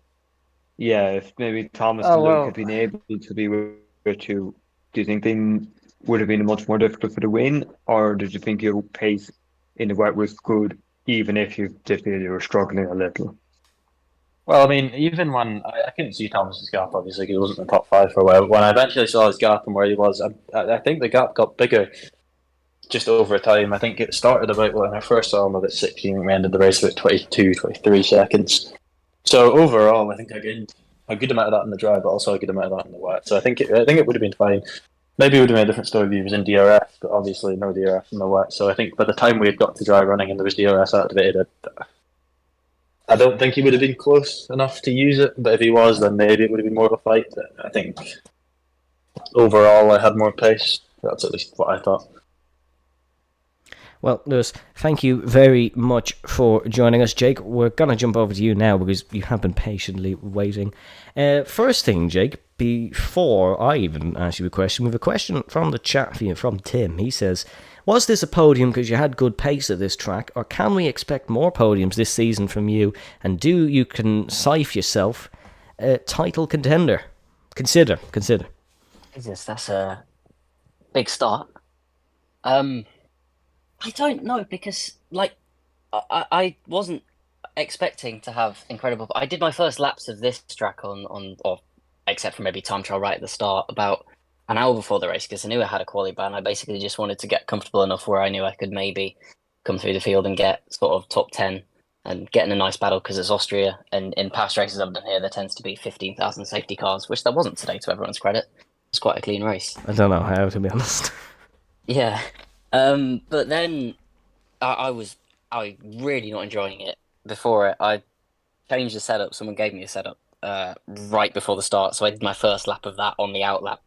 yeah, if maybe Thomas and Luke had been able to be with you, do you think they would have been much more difficult for the win, or did you think your pace in the wet was good, even if you did feel you were struggling a little? Well, I mean, even when I couldn't see Thomas's gap, obviously, 'cause he wasn't in the top five for a while. When I eventually saw his gap and where he was, I think the gap got bigger just over time. I think it started about when I first saw him about 16, and we ended the race about 22, 23 seconds. So overall, I think I gained a good amount of that in the dry, but also a good amount of that in the wet. So I think it would have been fine. Maybe it would have made a different story if he was in DRS, but obviously no DRS in the wet. So I think by the time we had got to dry running and there was DRS activated, I don't think he would have been close enough to use it. But if he was, then maybe it would have been more of a fight. I think overall I had more pace. That's at least what I thought. Well, Lewis, thank you very much for joining us. Jake, we're going to jump over to you now because you have been patiently waiting. First thing, Jake, before I even ask you a question, we have a question from the chat for you from Tim. He says, was this a podium because you had good pace at this track, or can we expect more podiums this season from you? And do you consider yourself a title contender? Consider. Jesus, that's a big start. I don't know, because I wasn't expecting to have incredible. I did my first laps of this track or except for maybe time trial right at the start, about an hour before the race, because I knew I had a quali ban. I basically just wanted to get comfortable enough where I knew I could maybe come through the field and get sort of top 10 and get in a nice battle, because it's Austria, and in past races I've done here there tends to be 15,000 safety cars, which there wasn't today, to everyone's credit. It's quite a clean race. I don't know how, to be honest. Yeah. But then I was really not enjoying it before it. I changed the setup. Someone gave me a setup right before the start, so I did my first lap of that on the out lap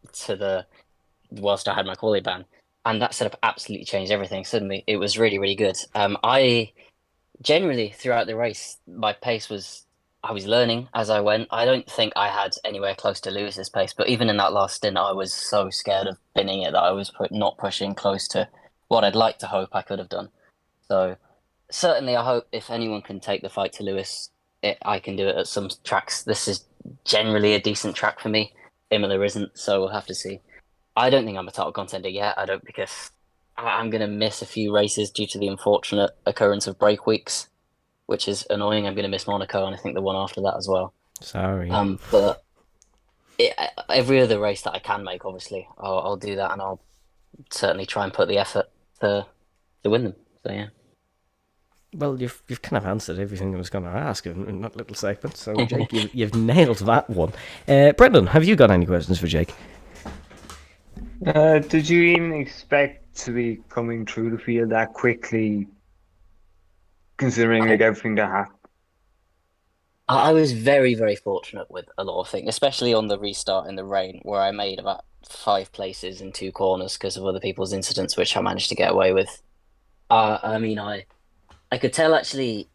whilst I had my quali ban, and that setup absolutely changed everything. Suddenly, it was really, really good. I generally throughout the race, my pace I was learning as I went. I don't think I had anywhere close to Lewis's pace, but even in that last stint, I was so scared of pinning it that I was not pushing close to what I'd like to hope I could have done. So certainly I hope if anyone can take the fight to Lewis, I can do it at some tracks. This is generally a decent track for me. Imola isn't, so we'll have to see. I don't think I'm a title contender yet. I don't, because I'm going to miss a few races due to the unfortunate occurrence of break weeks, which is annoying. I'm going to miss Monaco, and I think the one after that as well. Sorry. But every other race that I can make, obviously, I'll do that, and I'll certainly try and put the effort to win them. So yeah. Well, you've kind of answered everything I was going to ask in that little segment. So Jake, you've nailed that one. Brendan, have you got any questions for Jake? Did you even expect to be coming through the field that quickly, considering everything that happened? I was very, very fortunate with a lot of things, especially on the restart in the rain, where I made about 5 places in 2 corners because of other people's incidents, which I managed to get away with. I could tell actually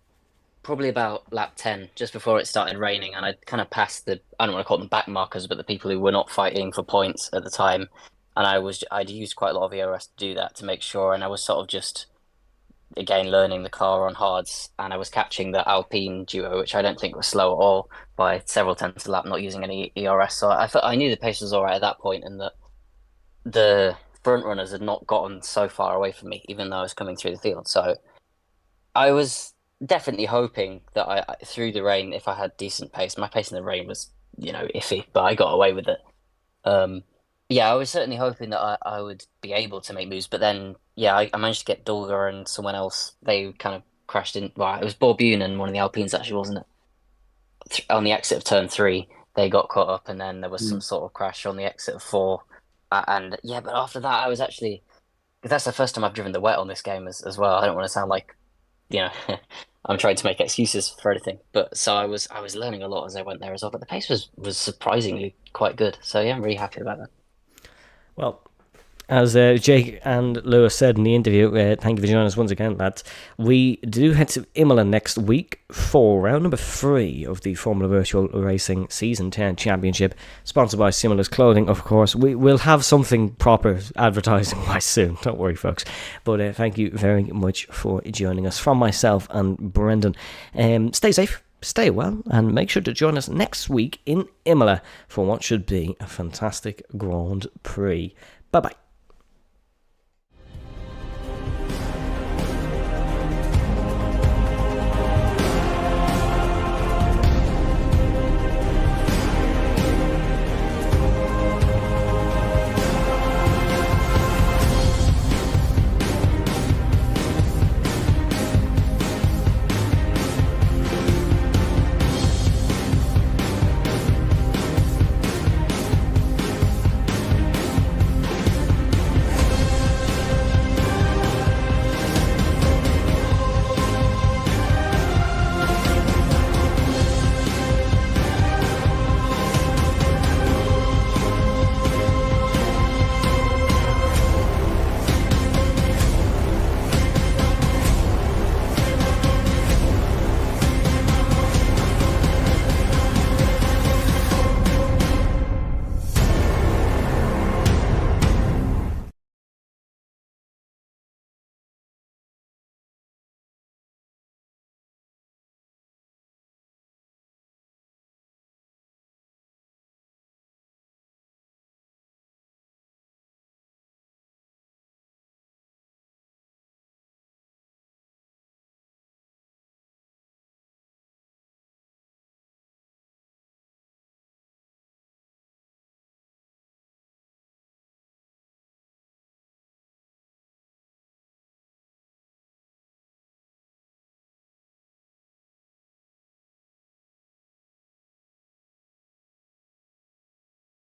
probably about lap 10, just before it started raining, and I'd kind of passed I don't want to call them back markers, but the people who were not fighting for points at the time. And I'd used quite a lot of ERS to do that, to make sure, and I was sort of just, again, learning the car on hards, and I was catching the Alpine duo, which I don't think was slow at all, by several tenths a lap, not using any ERS. So I knew the pace was all right at that point, and that the front runners had not gotten so far away from me, even though I was coming through the field. So I was definitely hoping that through the rain, if I had decent pace, my pace in the rain was, iffy, but I got away with it. Um, yeah, I was certainly hoping that I would be able to make moves, but then, yeah, I managed to get Dulgar and someone else. They kind of crashed in. Well, it was Borbune and one of the Alpines, actually, wasn't it? On the exit of turn three, they got caught up, and then there was some sort of crash on the exit of four. And yeah, but after that, I was actually, because that's the first time I've driven the wet on this game as well. I don't want to sound like, you know, I'm trying to make excuses for anything. But so I was learning a lot as I went there as well. But the pace was surprisingly quite good. So yeah, I'm really happy about that. Well, as Jake and Lewis said in the interview, thank you for joining us once again, lads. We do head to Imola next week for round number 3 of the Formula Virtual Racing Season 10 Championship, sponsored by Simula's Clothing, of course. We will have something proper advertising-wise soon, don't worry, folks. But thank you very much for joining us. From myself and Brendan, stay safe, stay well, and make sure to join us next week in Imola for what should be a fantastic Grand Prix. Bye-bye.